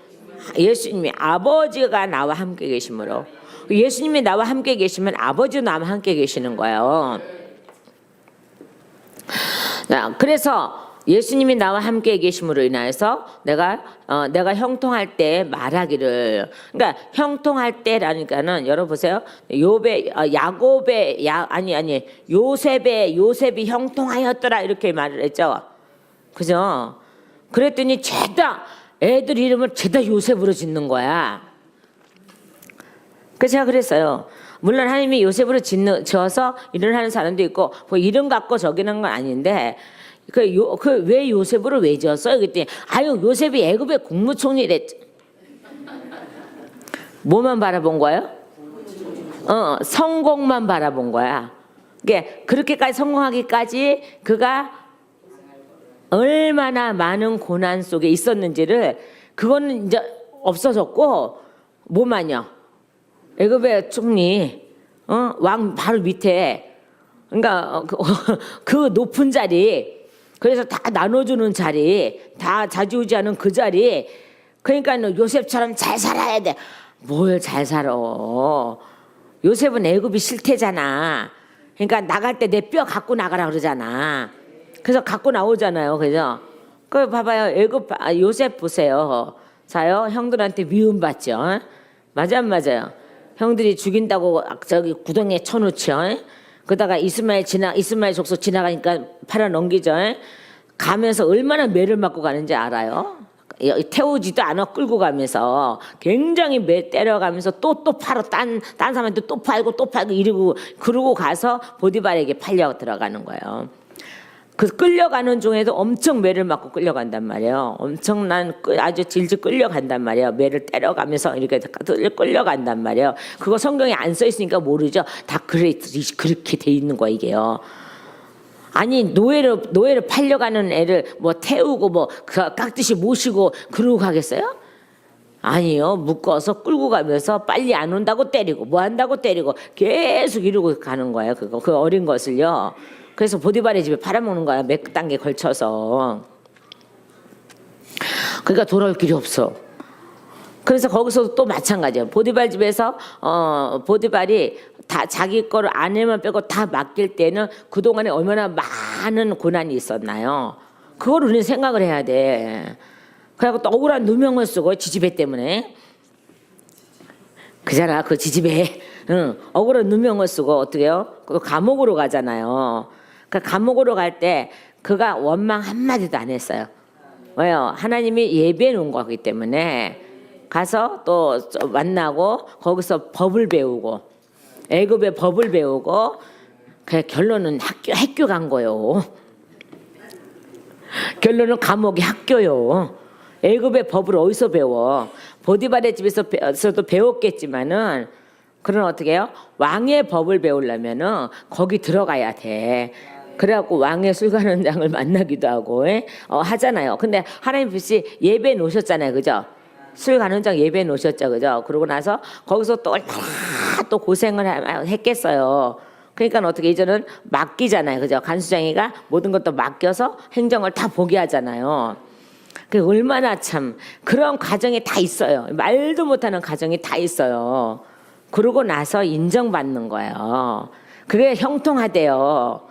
예수님이, 아버지가 나와 함께 계심으로. 예수님이 나와 함께 계시면 아버지도 나와 함께 계시는 거예요. 자, 그래서 예수님이 나와 함께 계심으로 인하여서 내가 형통할 때 말하기를, 그러니까 형통할 때라니까는 여러분 보세요. 요셉이 형통하였더라 이렇게 말을 했죠. 그죠? 그랬더니 죄다 애들 이름을 죄다 요셉으로 짓는 거야. 그래서 제가 그랬어요. 물론 하나님이 요셉으로 지어서 일을 하는 사람도 있고 뭐 이름 갖고 저기는 건 아닌데 왜 요셉으로 왜 지었어요? 그랬더니 요셉이 애굽의 국무총리랬지. 뭐만 바라본 거예요? 성공만 바라본 거야. 그러니까 그렇게까지 성공하기까지 그가 얼마나 많은 고난 속에 있었는지를, 그거는 이제 없어졌고, 뭐만요? 애굽의 총리, 왕 바로 밑에, 그러니까 그 높은 자리, 그래서 다 나눠주는 자리, 다 좌지우지하는 그 자리, 그러니까 요셉처럼 잘 살아야 돼. 뭘 잘 살아? 요셉은 애굽이 싫대잖아. 그러니까 나갈 때 내 뼈 갖고 나가라 그러잖아. 그래서 갖고 나오잖아요. 그죠? 그 봐봐요. 요셉 보세요. 자요, 형들한테 미움받죠. 맞아 안 맞아요? 형들이 죽인다고 저기 구덩이에 쳐놓죠. 그러다가 이스마엘 족속 지나가니까 팔아 넘기죠. 가면서 얼마나 매를 맞고 가는지 알아요? 태우지도 않아, 끌고 가면서 굉장히 매 때려가면서 또 팔아, 딴 사람한테 또 팔고 이러고, 그러고 가서 보디발에게 팔려 들어가는 거예요. 그 끌려가는 중에도 엄청 매를 맞고 끌려간단 말이에요. 엄청난 아주 질질 끌려간단 말이에요. 매를 때려가면서 이렇게 끌려간단 말이에요. 그거 성경에 안 써 있으니까 모르죠. 다 그렇게 돼 있는 거야 이게요. 아니 노예로 팔려가는 애를 뭐 태우고 뭐 깍듯이 모시고 그러고 가겠어요? 아니요. 묶어서 끌고 가면서 빨리 안 온다고 때리고 뭐 한다고 때리고 계속 이러고 가는 거예요. 그 어린 것을요. 그래서 보디발의 집에 팔아먹는 거야. 몇 단계 걸쳐서. 그러니까 돌아올 길이 없어. 그래서 거기서도 또 마찬가지예요. 보디발 집에서 보디발이 다 자기 거를 아내만 빼고 다 맡길 때는 그동안에 얼마나 많은 고난이 있었나요? 그걸 우리는 생각을 해야 돼. 그래갖고 또 억울한 누명을 쓰고 지지배 때문에. 그잖아. 그 지지배. 억울한 누명을 쓰고 어떻게 해요? 또 감옥으로 가잖아요. 그 감옥으로 갈 때 그가 원망 한마디도 안 했어요. 왜요? 하나님이 예비해 놓은 거기 때문에 가서 또 만나고 거기서 법을 배우고 애굽의 법을 배우고 그 결론은 학교 간 거요. 결론은 감옥이 학교요. 애굽의 법을 어디서 배워? 보디발의 집에서도 배웠겠지만은 그런 어떻게 해요? 왕의 법을 배우려면은 거기 들어가야 돼. 그래갖고 왕의 술관원장을 만나기도 하고 하잖아요. 근데 하나님 빛이 예배 놓으셨잖아요, 그죠? 술관원장 예배 놓으셨죠, 그죠? 그러고 나서 거기서 또 얼마나 또 고생을 했겠어요. 그러니까 어떻게 이제는 맡기잖아요, 그죠? 간수장이가 모든 것도 맡겨서 행정을 다 보게 하잖아요. 그 얼마나 참 그런 과정이 다 있어요. 말도 못하는 과정이 다 있어요. 그러고 나서 인정받는 거예요. 그게 형통하대요.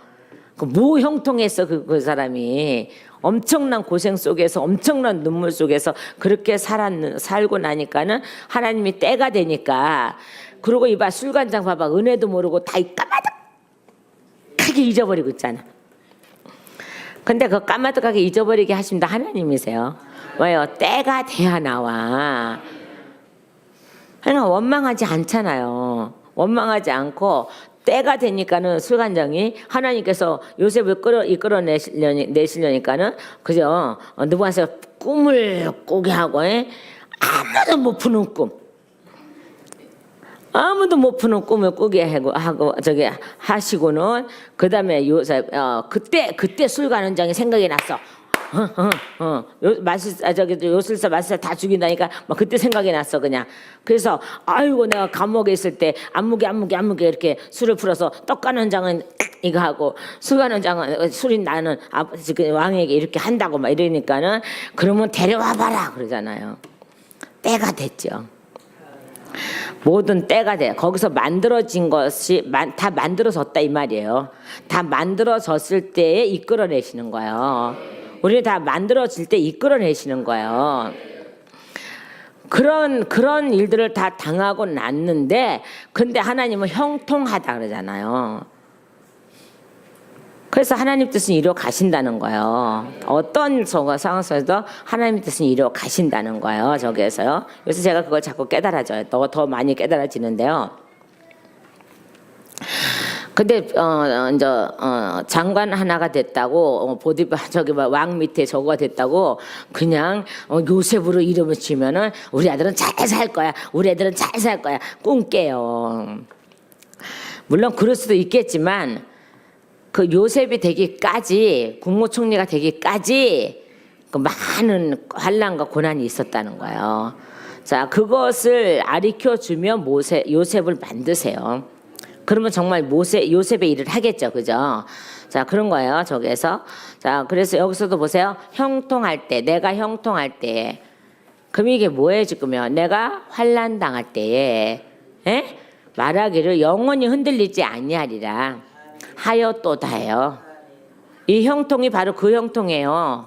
뭐 형통했어 그 사람이. 엄청난 고생 속에서 엄청난 눈물 속에서 그렇게 살고 나니까는 하나님이 때가 되니까. 그러고 이봐 술관장 봐봐 은혜도 모르고 다 까마득하게 잊어버리고 있잖아. 근데 그 까마득하게 잊어버리게 하신다 하나님이세요. 왜요? 때가 돼야 나와. 그러니까 원망하지 않잖아요. 원망하지 않고 때가 되니까는 술관장이 하나님께서 요셉을 이끌어내시려니까는 그죠? 누구한테 꿈을 꾸게 하고 아무도 못 푸는 꿈. 아무도 못 푸는 꿈을 꾸게 하고 저기 하시고는 그다음에 요셉 그때 술관원장이 생각이 났어. 요술사 마술사 다 죽인다니까 막 그때 생각이 났어 그냥. 그래서 아이고 내가 감옥에 있을 때 안무게 이렇게 술을 풀어서 떡관원장은 이거 하고 술관원장은 술이 나는 왕에게 이렇게 한다고 막 이러니까는 그러면 데려와 봐라 그러잖아요. 때가 됐죠. 모든 때가 돼. 거기서 만들어진 것이 다 만들어졌다 이 말이에요. 다 만들어졌을 때에 이끌어내시는 거예요. 우리 다 만들어질 때 이끌어내시는 거예요. 그런 일들을 다 당하고 났는데 근데 하나님은 형통하다 그러잖아요. 그래서 하나님 뜻은 이루어 가신다는 거예요. 어떤 상황 속에서도 하나님 뜻은 이루어 가신다는 거예요. 저기에서요. 그래서 제가 그걸 자꾸 깨달아져요. 더 많이 깨달아지는데요. 근데 이제 장관 하나가 됐다고 왕 밑에 저거가 됐다고 그냥 요셉으로 이름을 치면은 우리 아들은 잘 살 거야. 우리 애들은 잘 살 거야. 꿈 깨요. 물론 그럴 수도 있겠지만 그 요셉이 되기까지 국무총리가 되기까지 그 많은 환난과 고난이 있었다는 거예요. 자, 그것을 가르쳐 주면 요셉을 만드세요. 그러면 정말 요셉의 일을 하겠죠, 그죠? 자, 그런 거예요, 저기에서. 자, 그래서 여기서도 보세요. 형통할 때, 내가 형통할 때. 그럼 이게 뭐예요, 지금요? 내가 환난 당할 때에, 말하기를 영원히 흔들리지 아니하리라 하였도다예요. 이 형통이 바로 그 형통이에요.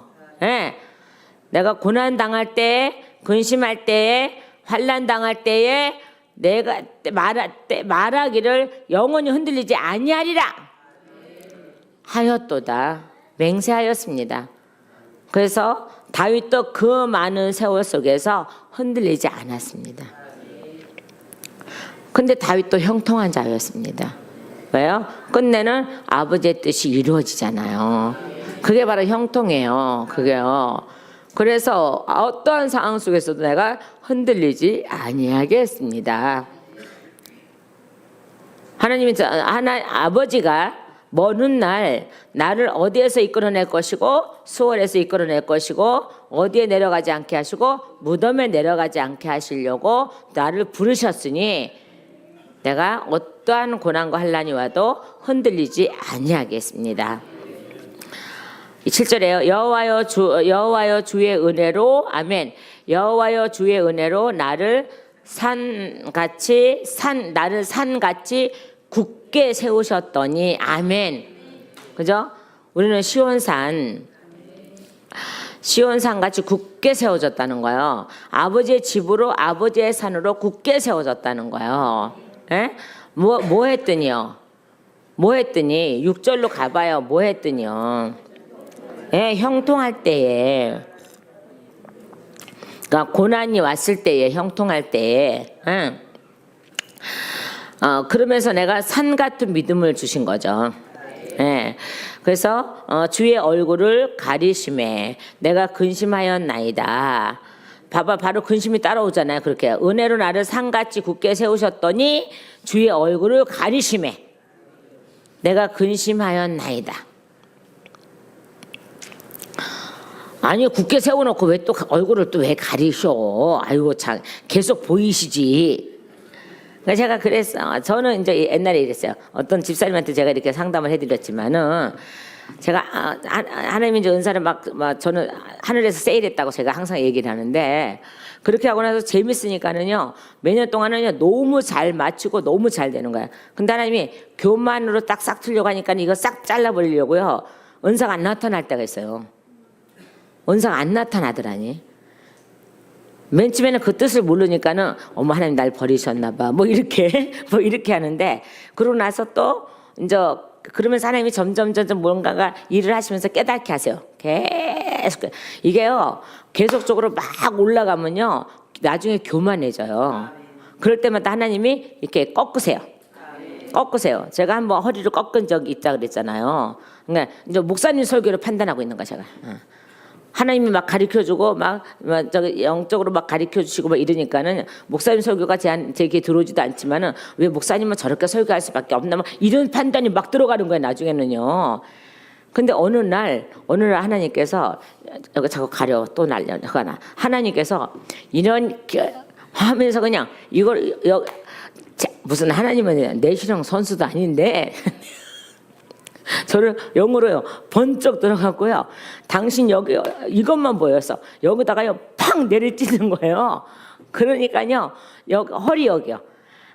내가 고난 당할 때, 근심할 때에, 환난 당할 때에 내가 말하기를 영원히 흔들리지 아니하리라 하였도다. 맹세하였습니다. 그래서 다윗도 그 많은 세월 속에서 흔들리지 않았습니다. 근데 다윗도 형통한 자였습니다. 왜요? 끝내는 아버지의 뜻이 이루어지잖아요. 그게 바로 형통이에요. 그게요. 그래서 어떠한 상황 속에서도 내가 흔들리지 아니하겠습니다. 아버지가 먼 날 나를 어디에서 이끌어낼 것이고 수월에서 이끌어낼 것이고 어디에 내려가지 않게 하시고 무덤에 내려가지 않게 하시려고 나를 부르셨으니 내가 어떠한 고난과 환난이 와도 흔들리지 아니하겠습니다. 7절에요. 여호와여 주의 은혜로 아멘. 여호와여 주의 은혜로 나를 산같이 굳게 세우셨더니 아멘. 그죠? 우리는 시온산 같이 굳게 세워졌다는 거예요. 아버지의 집으로 아버지의 산으로 굳게 세워졌다는 거예요. 뭐 했더니요? 6절로 가봐요. 뭐 했더니요? 형통할 때에, 그러니까 고난이 왔을 때에, 형통할 때에, 그러면서 내가 산 같은 믿음을 주신 거죠. 예. 그래서 주의 얼굴을 가리심에 내가 근심하였나이다. 봐봐, 바로 근심이 따라오잖아요. 그렇게 은혜로 나를 산같이 굳게 세우셨더니 주의 얼굴을 가리심에 내가 근심하였나이다. 아니, 굳게 세워놓고 왜 또 얼굴을 또 왜 가리셔? 아이고 참, 계속 보이시지. 그러니까 제가 그랬어. 저는 이제 옛날에 이랬어요. 어떤 집사님한테 제가 이렇게 상담을 해드렸지만은 제가 하나님 이제 은사를 막 저는 하늘에서 세일했다고 제가 항상 얘기를 하는데, 그렇게 하고 나서 재밌으니까는요 매년 동안은요 너무 잘 맞추고 너무 잘 되는 거야. 근데 하나님이 교만으로 딱 싹 틀려고 하니까 이거 싹 잘라버리려고요 은사가 안 나타날 때가 있어요. 은사가 안 나타나더라니. 맨 처음에는 그 뜻을 모르니까는 어머 하나님 날 버리셨나 봐 뭐 이렇게 하는데, 그러고 나서 또 이제 그러면서 하나님이 점점 뭔가가 일을 하시면서 깨닫게 하세요. 계속 이게요 계속적으로 막 올라가면요 나중에 교만해져요. 그럴 때마다 하나님이 이렇게 꺾으세요. 제가 한번 허리를 꺾은 적이 있다 그랬잖아요. 그러니까 이제 목사님 설교를 판단하고 있는 거야 제가. 하나님이 막 가르쳐주고 막 저기 영적으로 막 가르쳐주시고 막 이러니까는 목사님 설교가 제게 들어오지도 않지만은 왜 목사님은 저렇게 설교할 수밖에 없나 막 이런 판단이 막 들어가는 거예요 나중에는요. 근데 어느 날 하나님께서 여기 자꾸 가려 또 날려 하나님께서 이런 하면서 그냥 이걸 무슨 하나님은 내시령 선수도 아닌데 저를 영으로요 번쩍 들어갔고요. 당신 여기 이것만 보였어. 여기다가요 팍 내리치는 거예요. 그러니까요 여기 허리 여기요.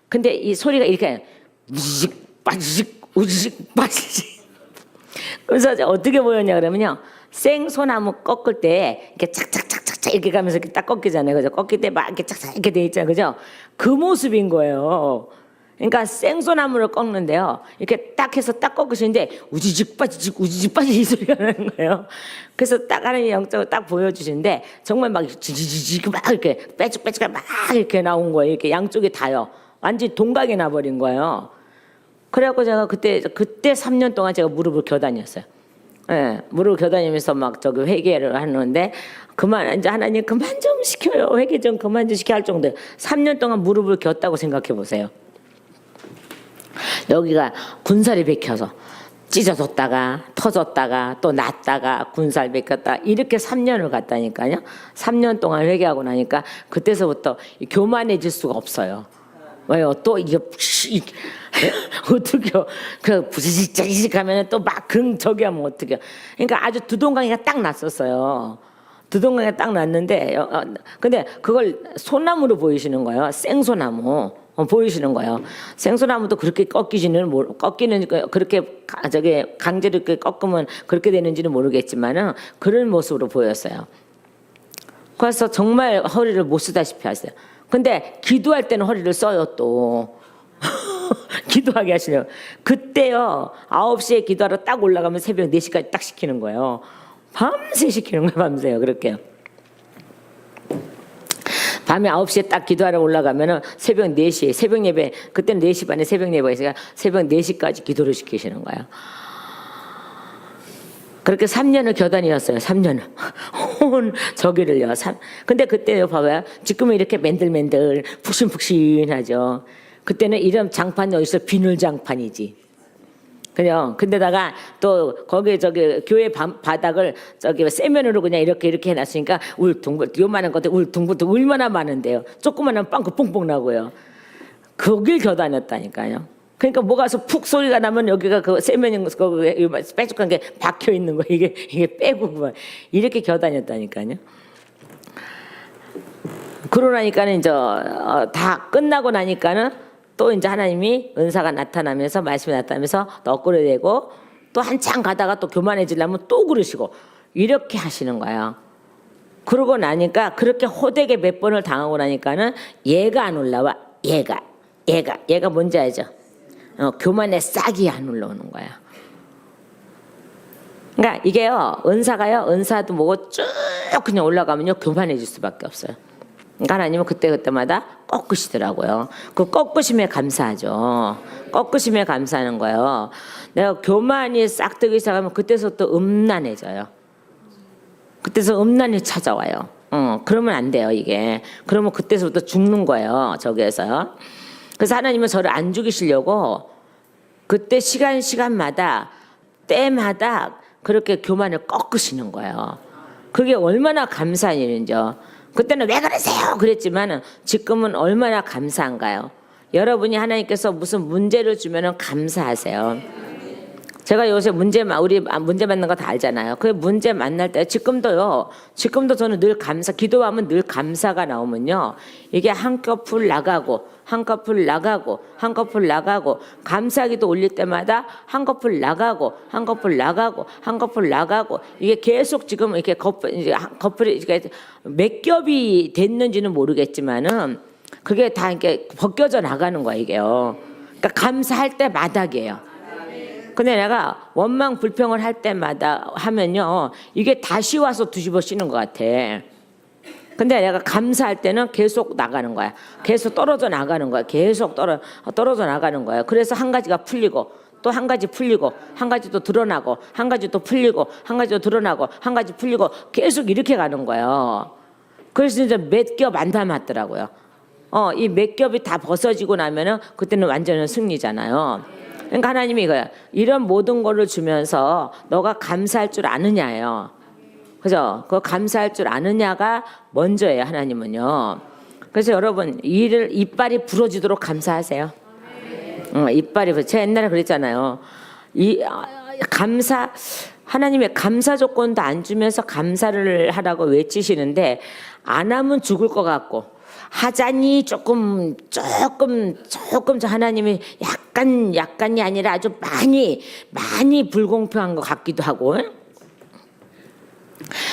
근데 이 소리가 이렇게 우직 빠지직 우직 빠지직. 그래서 어떻게 보였냐 그러면요 생소나무 꺾을 때 이렇게 착착착착착 이렇게 가면서 이렇게 딱 꺾이잖아요. 그죠? 꺾일 때 막 이렇게 착착 이렇게 돼 있잖아요. 그죠? 그 모습인 거예요. 그러니까 생소나무를 꺾는데요 이렇게 딱 해서 딱 꺾으시는데 우지직 빠지직 이 소리가 나는 거예요. 그래서 딱 하나님이 영적으로 딱 보여주시는데 정말 막 지지지직 막 이렇게 빼죽빼죽 막 이렇게 나온 거예요. 이렇게 양쪽이 다요. 완전히 동각이 나버린 거예요. 그래갖고 제가 그때 3년 동안 제가 무릎을 겨다녔어요. 예, 무릎을 겨다니면서 막 저기 회개를 하는데 그만 이제 하나님 그만 좀 시켜요. 회개 좀 그만 좀 시켜 할 정도예요. 3년 동안 무릎을 겼다고 생각해 보세요. 여기가 군살이 bek혀서 찢어졌다가 터졌다가 또 났다가 군살 bek혔다 이렇게 3년을 갔다니까요. 3년 동안 회개하고 나니까 그때서부터 교만해질 수가 없어요. 왜요? 또 이게 어떻게요? 그 부지직 하면 또 막 저기 하면 어떡해요? 그러니까 아주 두동강이가 딱 났었어요. 두동강이가 딱 났는데 근데 그걸 소나무로 보이시는 거예요. 생소나무. 보이시는 거예요. 생소나무도 그렇게 꺾이는 그렇게 저기 강제로 이렇게 꺾으면 그렇게 되는지는 모르겠지만은 그런 모습으로 보였어요. 그래서 정말 허리를 못 쓰다시피 하세요. 근데 기도할 때는 허리를 써요 또. 기도하게 하시려고. 그때요 9시에 기도하러 딱 올라가면 새벽 4시까지 딱 시키는 거예요. 밤새 시키는 거예요. 밤새요. 그렇게요. 밤에 9시에 딱 기도하러 올라가면은 새벽 4시에 새벽 예배 그때는 4시 반에 새벽 예배가 있으니까 새벽 4시까지 기도를 시키시는 거예요. 그렇게 3년을 겨다니었어요. 3년을. 저기를요. 근데 그때요 봐봐요. 지금은 이렇게 맨들맨들 푹신푹신하죠. 그때는 이런 장판이 어디서 비늘 장판이지. 그냥 근데다가 또 거기 저기 교회 바닥을 저기 세면으로 그냥 이렇게 해놨으니까 울퉁불 요만한 것도 울퉁불퉁 얼마나 많은데요. 조그만한 빵꾸 뽕뽕 나고요. 거길 겨다녔다니까요. 그러니까 뭐가서 푹 소리가 나면 여기가 그 세면인 거 빼죽한 게 박혀 있는 거 이게 빼고 막 이렇게 겨다녔다니까요. 그러고 나니까는 이제 다 끝나고 나니까는. 또 이제 하나님이 은사가 나타나면서 말씀이 나타나면서 넋구리 되고 또 한참 가다가 또 교만해지려면 또 그러시고 이렇게 하시는 거예요. 그러고 나니까 그렇게 호되게 몇 번을 당하고 나니까는 얘가 안 올라와. 얘가 뭔지 알죠? 교만의 싹이 안 올라오는 거야. 그러니까 이게요 은사가요 은사도 뭐고 쭉 그냥 올라가면요 교만해질 수밖에 없어요. 그러니까 하나님은 그때마다 꺾으시더라고요. 그 꺾으심에 감사하죠. 꺾으심에 감사하는 거예요. 내가 교만이 싹 뜨기 시작하면 그때서부터 음란해져요. 그때서 음란이 찾아와요. 그러면 안 돼요, 이게. 그러면 그때서부터 죽는 거예요, 저기에서요. 그래서 하나님은 저를 안 죽이시려고 그때 시간마다 때마다 그렇게 교만을 꺾으시는 거예요. 그게 얼마나 감사한 일인지요. 그때는 왜 그러세요? 그랬지만 지금은 얼마나 감사한가요? 여러분이 하나님께서 무슨 문제를 주면은 감사하세요. 제가 요새 우리 문제 만난 거 다 알잖아요. 그 문제 만날 때 지금도 저는 늘 기도하면 늘 감사가 나오면요. 이게 한꺼풀 나가고 감사기도 올릴 때마다 한꺼풀 나가고 이게 계속 지금 이렇게 커플이 몇 겹이 됐는지는 모르겠지만은 그게 다 이렇게 벗겨져 나가는 거야, 이게요. 그러니까 감사할 때 마닥이에요. 근데 내가 원망 불평을 할 때마다 하면요, 이게 다시 와서 뒤집어 씌는 것 같아. 근데 내가 감사할 때는 계속 나가는 거야. 계속 떨어져 나가는 거야. 계속 떨어져 나가는 거야. 그래서 한 가지가 풀리고 또 한 가지 풀리고 한 가지 또 드러나고 한 가지 또 풀리고 한 가지 또 드러나고 한 가지 풀리고 계속 이렇게 가는 거예요. 그래서 이제 몇 겹 안 남았더라고요. 이 몇 겹이 다 벗어지고 나면은 그때는 완전히 승리잖아요. 그러니까 하나님이 이거야. 이런 모든 거를 주면서 너가 감사할 줄 아느냐예요. 그죠? 그 감사할 줄 아느냐가 먼저예요, 하나님은요. 그래서 여러분, 이빨이 부러지도록 감사하세요. 제가 옛날에 그랬잖아요. 하나님의 감사 조건도 안 주면서 감사를 하라고 외치시는데, 안 하면 죽을 것 같고, 하자니 조금 저 하나님이 약간이 아니라 아주 많이 불공평한 것 같기도 하고.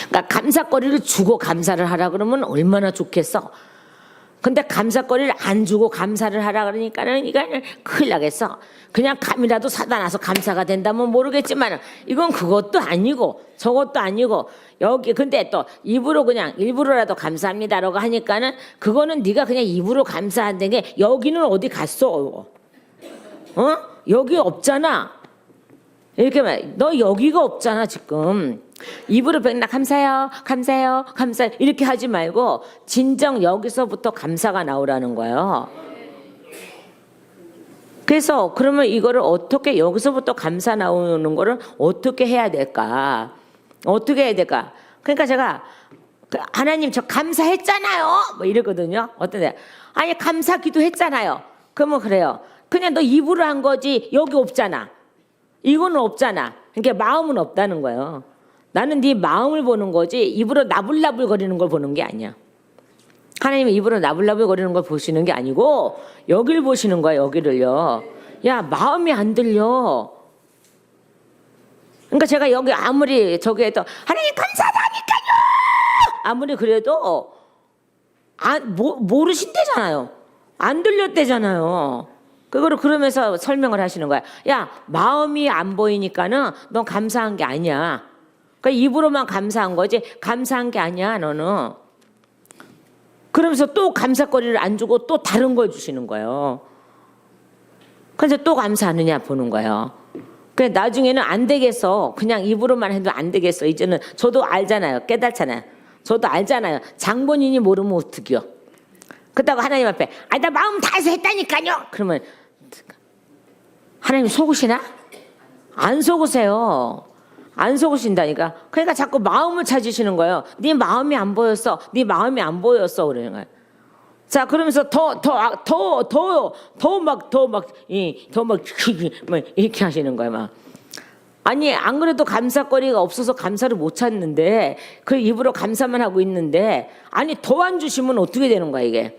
그러니까 감사거리를 주고 감사를 하라 그러면 얼마나 좋겠어. 근데 감사거리를 안 주고 감사를 하라 그러니까는 이거는 큰일 나겠어. 그냥 감이라도 사다 놔서 감사가 된다면 모르겠지만 이건 그것도 아니고 저것도 아니고 여기 근데 또 입으로 그냥 일부러라도 감사합니다라고 하니까는 그거는 네가 그냥 입으로 감사한다는 게 여기는 어디 갔어? 여기 없잖아. 이렇게 말, 너 여기가 없잖아 지금. 입으로 백날 감사해요 이렇게 하지 말고 진정 여기서부터 감사가 나오라는 거예요. 그래서 그러면 이거를 어떻게 여기서부터 감사 나오는 거를 어떻게 해야 될까? 그러니까 제가 하나님 저 감사했잖아요 뭐 이러거든요. 어떤데? 아니 감사 기도했잖아요. 그러면 그래요. 그냥 너 입으로 한 거지 여기 없잖아. 이거는 없잖아. 그러니까 마음은 없다는 거예요. 나는 네 마음을 보는 거지 입으로 나불나불 거리는 걸 보는 게 아니야. 하나님은 입으로 나불나불 거리는 걸 보시는 게 아니고 여기를 보시는 거야. 여기를요. 야 마음이 안 들려. 그러니까 제가 여기 아무리 저기 해도 하나님 감사하다니까요. 아무리 그래도 모르신대잖아요. 안 들렸대잖아요. 그거를 그러면서 설명을 하시는 거야. 야 마음이 안 보이니까는 넌 감사한 게 아니야. 그러니까 입으로만 감사한 거지 감사한 게 아니야 너는. 그러면서 또 감사거리를 안 주고 또 다른 걸 주시는 거예요. 그래서 또 감사하느냐 보는 거예요. 그래 나중에는 안 되겠어. 그냥 입으로만 해도 안 되겠어. 이제는 저도 알잖아요. 깨닫잖아요. 저도 알잖아요. 장본인이 모르면 어떡해요. 그렇다고 하나님 앞에 나 마음 다해서 했다니까요. 그러면 하나님 속으시나? 안 속으세요. 안 속으신다니까. 그러니까 자꾸 마음을 찾으시는 거예요. 네 마음이 안 보였어. 그러는 거예요. 자 그러면서 더 이렇게 하시는 거예요. 막. 아니 안 그래도 감사거리가 없어서 감사를 못 찾는데 그 입으로 감사만 하고 있는데 아니 더 안 주시면 어떻게 되는 거야 이게.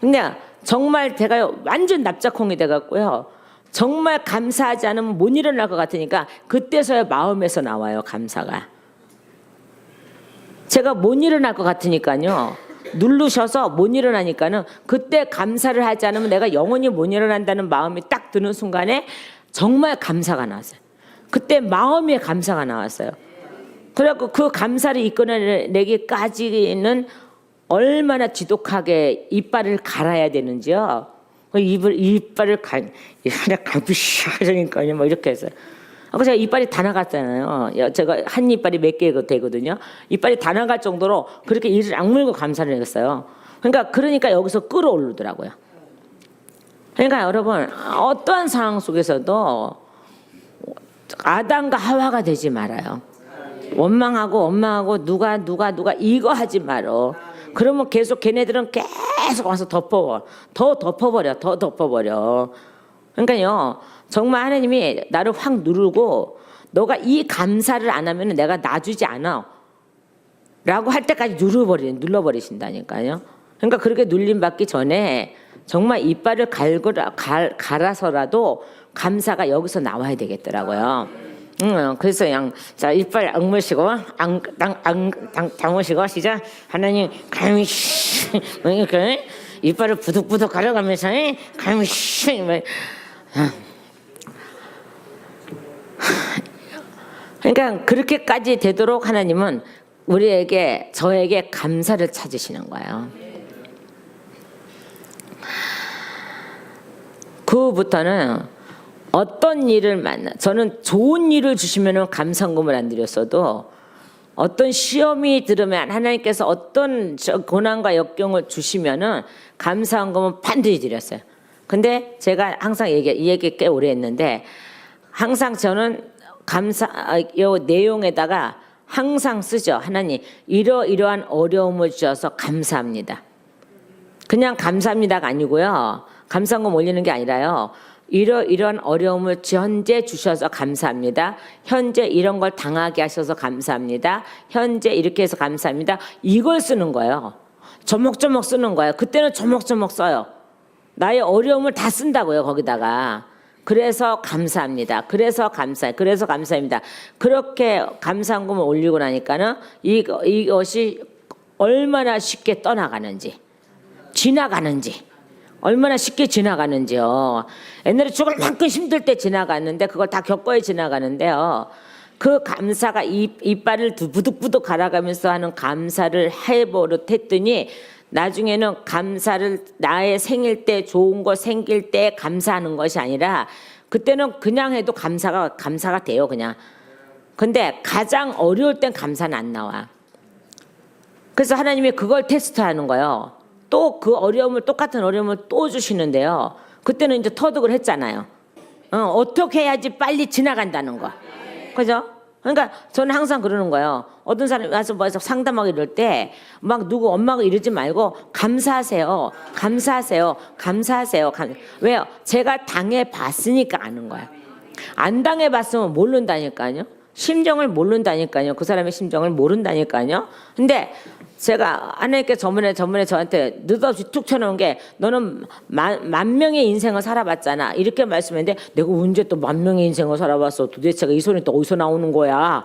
근데 정말 제가 완전 납작콩이 돼갖고요. 정말 감사하지 않으면 못 일어날 것 같으니까 그때서야 마음에서 나와요 감사가. 제가 못 일어날 것 같으니까요. 누르셔서 못 일어나니까는 그때 감사를 하지 않으면 내가 영원히 못 일어난다는 마음이 딱 드는 순간에 정말 감사가 나왔어요. 그때 마음의 감사가 나왔어요. 그래갖고 그 감사를 이끌어내기까지는 얼마나 지독하게 이빨을 갈아야 되는지요. 이빨을 하나 가부시하니까요. 뭐 이렇게 해서. 제가 이빨이 다 나갔잖아요. 제가 한 이빨이 몇 개 되거든요. 이빨이 다 나갈 정도로 그렇게 이를 악물고 감사를 했어요. 그러니까 여기서 끌어오르더라고요. 그러니까 여러분 어떠한 상황 속에서도 아담과 하와가 되지 말아요. 원망하고 누가 이거 하지 말어. 그러면 계속 걔네들은 계속 와서 더 덮어버려. 그러니까요 정말 하나님이 나를 확 누르고 너가 이 감사를 안 하면 내가 놔주지 않아 라고 할 때까지 눌러버리신다니까요. 그러니까 그렇게 눌림받기 전에 정말 이빨을 갈아서라도 감사가 여기서 나와야 되겠더라고요. 그래서 그냥 자 이빨 악무시고 당무시고 시작. 하나님 감시 이렇게 이빨을 부득부득 가려가면서 감시 그러니까 그렇게까지 되도록 하나님은 저에게 감사를 찾으시는 거예요. 그부터는 어떤 일을 저는 좋은 일을 주시면 감사금을 안 드렸어도 어떤 시험이 들으면 하나님께서 어떤 고난과 역경을 주시면은 감사금은 반드시 드렸어요. 근데 제가 항상 이 얘기 꽤 오래 했는데 항상 저는 요 내용에다가 항상 쓰죠. 하나님 이러이러한 어려움을 주셔서 감사합니다. 그냥 감사합니다가 아니고요. 감사금 올리는 게 아니라요. 이러이러한 어려움을 현재 주셔서 감사합니다. 현재 이런 걸 당하게 하셔서 감사합니다. 현재 이렇게 해서 감사합니다. 이걸 쓰는 거예요. 조목조목 쓰는 거예요. 그때는 조목조목 써요. 나의 어려움을 다 쓴다고요. 거기다가. 그래서 감사합니다. 그래서 감사합니다. 그렇게 감사금을 올리고 나니까는 이것이 얼마나 쉽게 떠나가는지, 지나가는지, 얼마나 쉽게 지나가는지요. 옛날에 죽을 만큼 힘들 때 지나갔는데 그걸 다 겪어야 지나가는데요. 그 감사가 이빨을 부득부득 갈아가면서 하는 감사를 해버릇했더니 나중에는 감사를 나의 생일 때 좋은 거 생길 때 감사하는 것이 아니라 그때는 그냥 해도 감사가 돼요. 그냥. 근데 가장 어려울 땐 감사는 안 나와. 그래서 하나님이 그걸 테스트하는 거예요. 또 그 똑같은 어려움을 또 주시는데요. 그때는 이제 터득을 했잖아요. 어떻게 해야지 빨리 지나간다는 거. 그죠? 그러니까 저는 항상 그러는 거예요. 어떤 사람이 와서 상담하고 이럴 때 막 누구 엄마가 이러지 말고 감사하세요. 왜요? 제가 당해봤으니까 아는 거야. 안 당해봤으면 모른다니까요. 심정을 모른다니까요. 그 사람의 심정을 모른다니까요. 근데 제가 하나님께 저번에 저한테 느닷없이 툭 쳐놓은 게 너는 만 명의 인생을 살아봤잖아. 이렇게 말씀했는데 내가 언제 또 만 명의 인생을 살아봤어. 도대체 이 소리는 또 어디서 나오는 거야.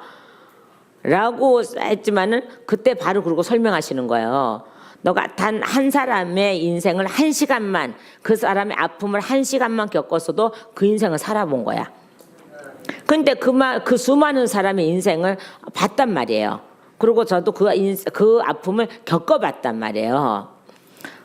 라고 했지만은 그때 바로 그러고 설명하시는 거예요. 너가 단 한 사람의 인생을 1시간만 그 사람의 아픔을 1시간만 겪었어도 그 인생을 살아본 거야. 근데 그 수많은 사람의 인생을 봤단 말이에요. 그리고 저도 그 아픔을 겪어봤단 말이에요.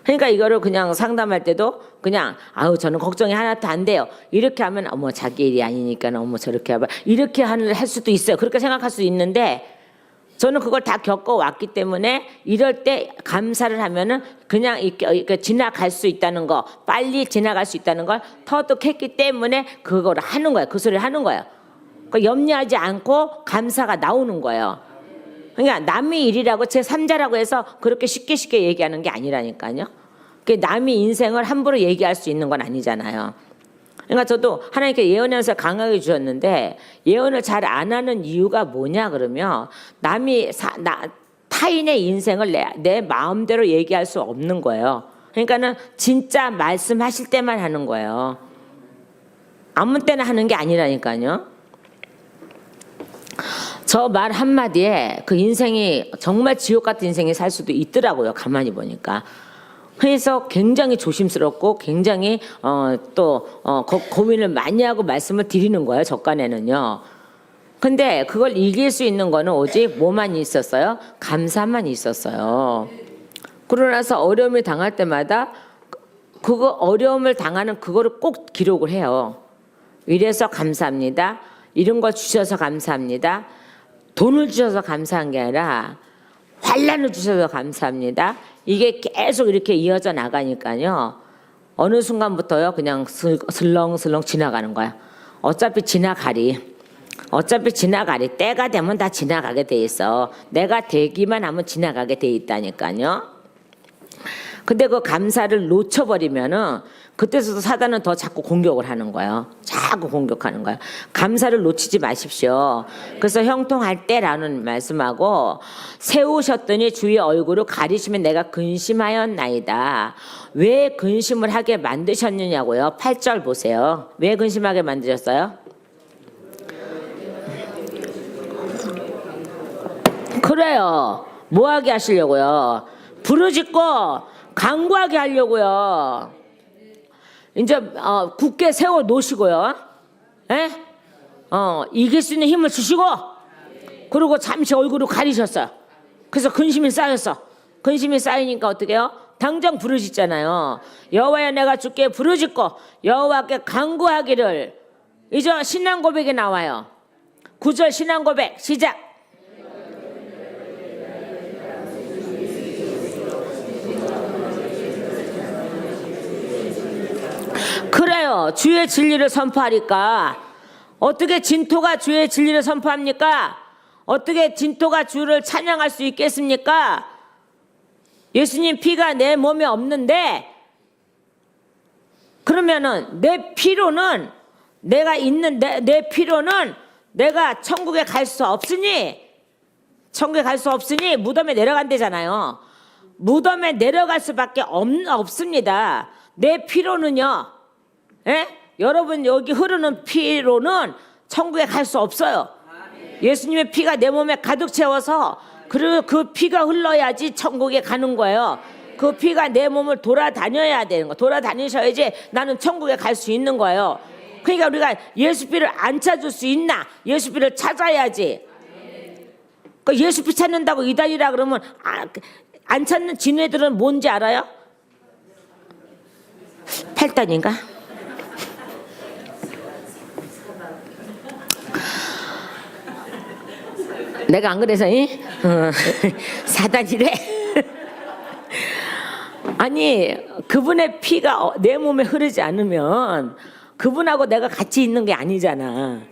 그러니까 이거를 그냥 상담할 때도 그냥 저는 걱정이 하나도 안 돼요. 이렇게 하면 자기 일이 아니니까 저렇게 해봐. 이렇게 할 수도 있어요. 그렇게 생각할 수 있는데 저는 그걸 다 겪어왔기 때문에 이럴 때 감사를 하면은 그냥 이렇게 지나갈 수 있다는 거, 빨리 지나갈 수 있다는 걸 터득했기 때문에 그거를 하는 거예요. 그 소리를 하는 거예요. 그러니까 염려하지 않고 감사가 나오는 거예요. 그러니까 남의 일이라고 제3자라고 해서 그렇게 쉽게 얘기하는 게 아니라니까요. 남의 인생을 함부로 얘기할 수 있는 건 아니잖아요. 그러니까 저도 하나님께 예언해서 강하게 주셨는데 예언을 잘 안 하는 이유가 뭐냐 그러면 타인의 인생을 내 마음대로 얘기할 수 없는 거예요. 그러니까는 진짜 말씀하실 때만 하는 거예요. 아무 때나 하는 게 아니라니까요. 저 말 한마디에 그 인생이 정말 지옥 같은 인생이 살 수도 있더라고요. 가만히 보니까. 그래서 굉장히 조심스럽고 굉장히 고민을 많이 하고 말씀을 드리는 거예요. 저간에는요. 근데 그걸 이길 수 있는 거는 오직 뭐만 있었어요? 감사만 있었어요. 그러고 나서 어려움을 당할 때마다 그거 어려움을 당하는 그거를 꼭 기록을 해요. 이래서 감사합니다. 이런 거 주셔서 감사합니다. 돈을 주셔서 감사한 게 아니라 환난을 주셔서 감사합니다. 이게 계속 이렇게 이어져 나가니까요. 어느 순간부터요 그냥 슬렁슬렁 지나가는 거야. 어차피 지나가리. 때가 되면 다 지나가게 돼 있어. 내가 되기만 하면 지나가게 돼 있다니까요. 근데 그 감사를 놓쳐버리면은 그때서도 사단은 더 자꾸 공격을 하는 거예요. 자꾸 공격하는 거예요. 감사를 놓치지 마십시오. 그래서 형통할 때라는 말씀하고 세우셨더니 주의 얼굴을 가리시면 내가 근심하였나이다. 왜 근심을 하게 만드셨느냐고요. 8절 보세요. 왜 근심하게 만드셨어요? 그래요. 뭐하게 하시려고요? 부르짖고 간구하게 하려고요. 이제 굳게 세워 놓으시고요. 에? 이길 수 있는 힘을 주시고 그리고 잠시 얼굴을 가리셨어요. 그래서 근심이 쌓였어. 근심이 쌓이니까 어떻게 해요? 당장 부르짖잖아요. 여호와여 내가 주께 부르짖고 여호와께 간구하기를. 이제 신앙 고백이 나와요. 9절 신앙 고백 시작. 그래요. 주의 진리를 선포하니까. 어떻게 진토가 주의 진리를 선포합니까? 어떻게 진토가 주를 찬양할 수 있겠습니까? 예수님 피가 내 몸에 없는데 그러면은 내 피로는 내가 있는 내 피로는 내가 천국에 갈 수 없으니 무덤에 내려간대잖아요. 무덤에 내려갈 수밖에 없습니다. 내 피로는요. 예? 여러분 여기 흐르는 피로는 천국에 갈 수 없어요. 예수님의 피가 내 몸에 가득 채워서 그리고 그 피가 흘러야지 천국에 가는 거예요. 그 피가 내 몸을 돌아다녀야 되는 거. 돌아다니셔야지 나는 천국에 갈 수 있는 거예요. 그러니까 우리가 예수 피를 안 찾을 수 있나? 예수 피를 찾아야지. 그 예수 피 찾는다고 이달이라 그러면 안 찾는 지네들은 뭔지 알아요? 8단인가? 내가 안 그래서 사단이래. 아니 그분의 피가 내 몸에 흐르지 않으면 그분하고 내가 같이 있는 게 아니잖아.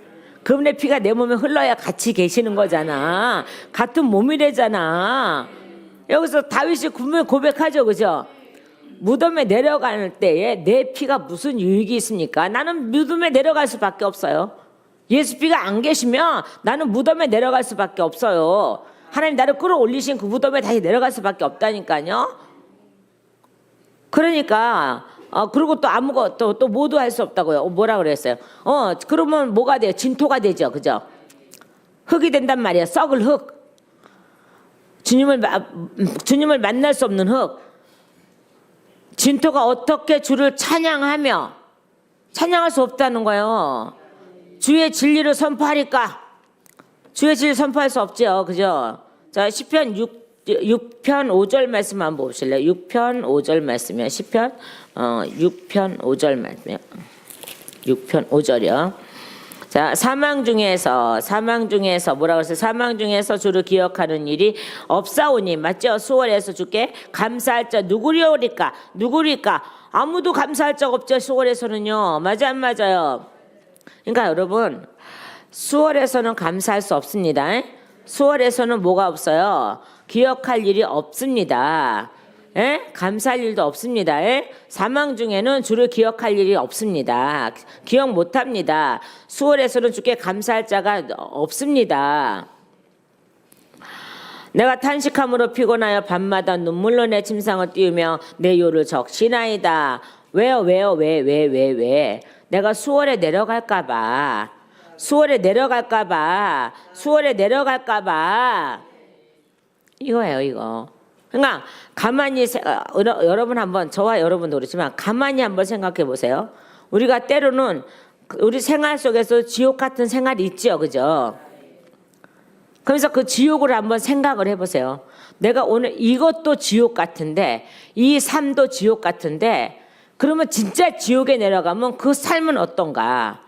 그분의 피가 내 몸에 흘러야 같이 계시는 거잖아. 같은 몸이래잖아. 여기서 다윗이 고백하죠, 그죠? 무덤에 내려갈 때에 내 피가 무슨 유익이 있습니까? 나는 무덤에 내려갈 수밖에 없어요. 예수 피가 안 계시면 나는 무덤에 내려갈 수밖에 없어요. 하나님 나를 끌어올리신 그 무덤에 다시 내려갈 수밖에 없다니까요. 그러니까 그리고 또 아무것도 또 모두 할 수 없다고요. 뭐라 그랬어요? 그러면 뭐가 돼요? 진토가 되죠, 그죠? 흙이 된단 말이에요. 썩을 흙. 주님을 만날 수 없는 흙. 진토가 어떻게 주를 찬양하며 찬양할 수 없다는 거예요. 주의 진리를 선포하니까. 주의 진리를 선포할 수 없죠, 그죠? 자, 시편 6편 5절 말씀 한번 보실래요? 6편 5절 말씀이요. 시편 6편 5절 말씀이요. 6편 5절이요. 자, 사망 중에서 뭐라고 했어요? 사망 중에서 주를 기억하는 일이 없사오니. 맞죠? 수월에서 주께 감사할 자 누구리오리까? 아무도 감사할 자 없죠. 수월에서는요. 맞아 안 맞아요? 그러니까 여러분 수월에서는 감사할 수 없습니다. 수월에서는 뭐가 없어요? 기억할 일이 없습니다. 감사할 일도 없습니다. 사망 중에는 주를 기억할 일이 없습니다. 기억 못합니다. 수월에서는 주께 감사할 자가 없습니다. 내가 탄식함으로 피곤하여 밤마다 눈물로 내 침상을 띄우며 내 요를 적시나이다. 왜요? 왜? 내가 수월에 내려갈까봐. 이거예요, 이거. 그러니까 가만히 여러분 한번 저와 여러분도 그렇지만 가만히 한번 생각해 보세요. 우리가 때로는 우리 생활 속에서 지옥 같은 생활이 있죠, 그죠? 그래서 그 지옥을 한번 생각을 해보세요. 내가 오늘 이것도 지옥 같은데 이 삶도 지옥 같은데 그러면 진짜 지옥에 내려가면 그 삶은 어떤가?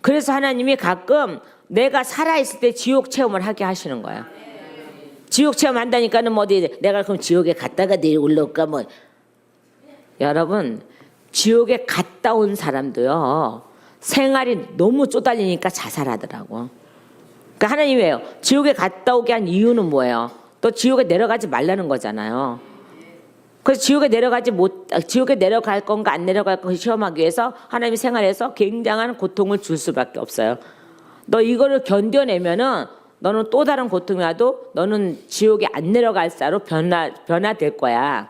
그래서 하나님이 가끔 내가 살아있을 때 지옥 체험을 하게 하시는 거예요. 지옥 체험 한다니까는 뭐 어디 내가 그럼 지옥에 갔다가 내일 올라올까 뭐. 여러분 지옥에 갔다 온 사람도요 생활이 너무 쪼달리니까 자살하더라고. 그러니까 하나님이 왜요? 지옥에 갔다 오게 한 이유는 뭐예요? 또 지옥에 내려가지 말라는 거잖아요. 그래서 지옥에 내려갈 건가 안 내려갈 건가 시험하기 위해서 하나님이 생활에서 굉장한 고통을 줄 수밖에 없어요. 너 이거를 견뎌내면은 너는 또 다른 고통이 와도 너는 지옥에 안 내려갈 자로 변화될 거야.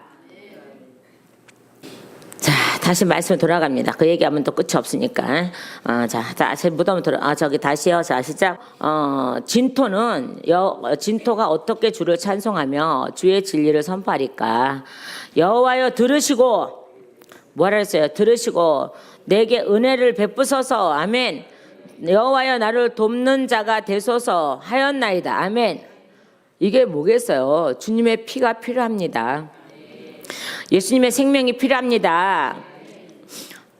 자, 다시 말씀에 돌아갑니다. 그 얘기하면 또 끝이 없으니까. 자, 무덤 저기 다시요. 자, 시작. 진토가 어떻게 주를 찬송하며 주의 진리를 선포하리까? 여호와여 들으시고 뭐라 했어요? 들으시고 내게 은혜를 베푸소서. 아멘. 여호와여 나를 돕는 자가 되소서 하였나이다. 아멘. 이게 뭐겠어요? 주님의 피가 필요합니다. 예수님의 생명이 필요합니다.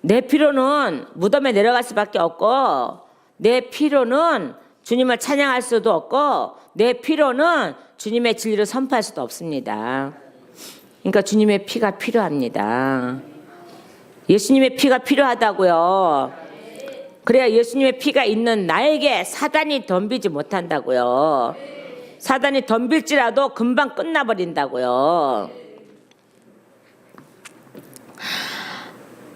내 필요는 무덤에 내려갈 수밖에 없고 내 필요는 주님을 찬양할 수도 없고 내 필요는 주님의 진리를 선포할 수도 없습니다. 그러니까 주님의 피가 필요합니다. 예수님의 피가 필요하다고요. 그래야 예수님의 피가 있는 나에게 사단이 덤비지 못한다고요. 사단이 덤빌지라도 금방 끝나버린다고요.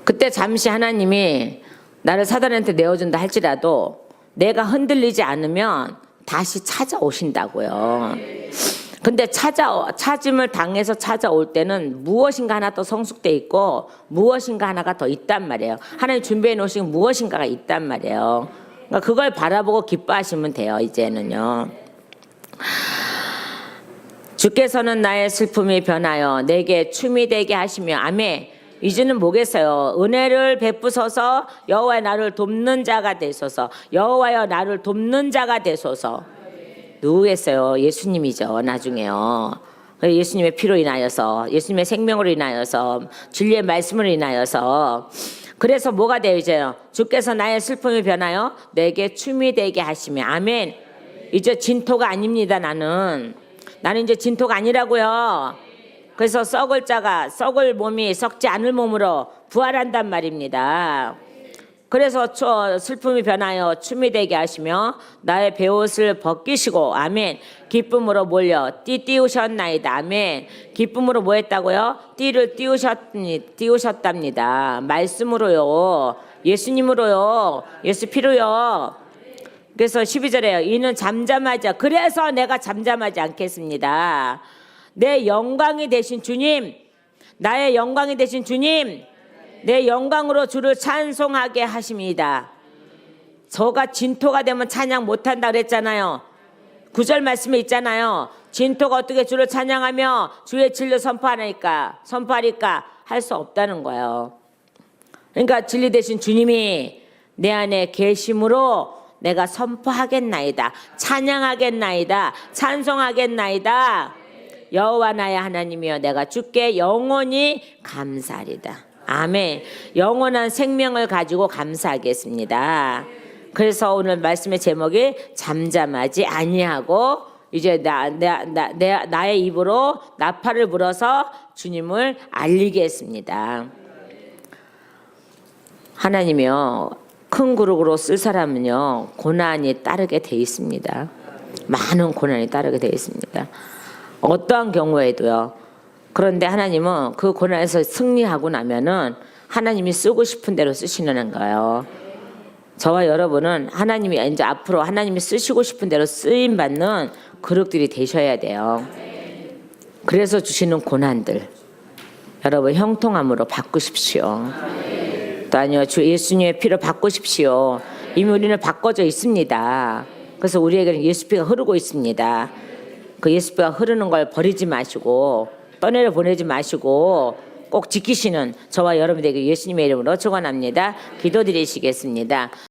그때 잠시 하나님이 나를 사단한테 내어준다 할지라도 내가 흔들리지 않으면 다시 찾아오신다고요. 근데 찾음을 당해서 찾아올 때는 무엇인가 하나 더 성숙돼 있고 무엇인가 하나가 더 있단 말이에요. 하나님 준비해 놓으신 무엇인가가 있단 말이에요. 그러니까 그걸 바라보고 기뻐하시면 돼요. 이제는요. 주께서는 나의 슬픔이 변하여 내게 춤이 되게 하시며 아멘. 이제는 뭐겠어요? 은혜를 베푸소서. 여호와여 나를 돕는 자가 되소서. 여호와여 나를 돕는 자가 되소서. 누구겠어요? 예수님이죠. 나중에요. 예수님의 피로 인하여서 예수님의 생명으로 인하여서 진리의 말씀으로 인하여서 그래서 뭐가 돼요? 이제요. 주께서 나의 슬픔이 변하여 내게 춤이 되게 하시며 아멘. 이제 진토가 아닙니다. 나는 이제 진토가 아니라고요. 그래서 썩을 몸이 썩지 않을 몸으로 부활한단 말입니다. 그래서 슬픔이 변하여 춤이 되게 하시며 나의 베옷을 벗기시고 아멘. 기쁨으로 몰려 띠우셨나이다. 아멘. 기쁨으로 뭐 했다고요? 띠를 띄우셨답니다. 말씀으로요. 예수님으로요. 예수 피로요. 그래서 12절에요. 이는 잠잠하지. 그래서 내가 잠잠하지 않겠습니다. 내 영광이 되신 주님, 나의 영광이 되신 주님, 내 영광으로 주를 찬송하게 하십니다. 저가 진토가 되면 찬양 못한다 그랬잖아요. 9절 말씀에 있잖아요. 진토가 어떻게 주를 찬양하며 주의 진리를 선포하리까 할 수 없다는 거예요. 그러니까 진리 되신 주님이 내 안에 계심으로 내가 선포하겠나이다. 찬양하겠나이다. 찬송하겠나이다. 여호와 나의 하나님이여 내가 주께 영원히 감사하리다. 아멘. 영원한 생명을 가지고 감사하겠습니다. 그래서 오늘 말씀의 제목이 잠잠하지 아니하고 이제 나의 입으로 나팔을 불어서 주님을 알리겠습니다. 하나님이요 큰 그릇으로 쓸 사람은요 고난이 따르게 돼 있습니다. 많은 고난이 따르게 돼 있습니다. 어떠한 경우에도요. 그런데 하나님은 그 고난에서 승리하고 나면은 하나님이 쓰고 싶은 대로 쓰시는 거예요. 저와 여러분은 하나님이 이제 앞으로 하나님이 쓰시고 싶은 대로 쓰임 받는 그릇들이 되셔야 돼요. 그래서 주시는 고난들 여러분 형통함으로 바꾸십시오. 또 아니요 주 예수님의 피로 바꾸십시오. 이미 우리는 바꿔져 있습니다. 그래서 우리에게는 예수피가 흐르고 있습니다. 그 예수피가 흐르는 걸 버리지 마시고 떠내려 보내지 마시고 꼭 지키시는 저와 여러분에게 예수님의 이름으로 축원합니다. 기도드리시겠습니다.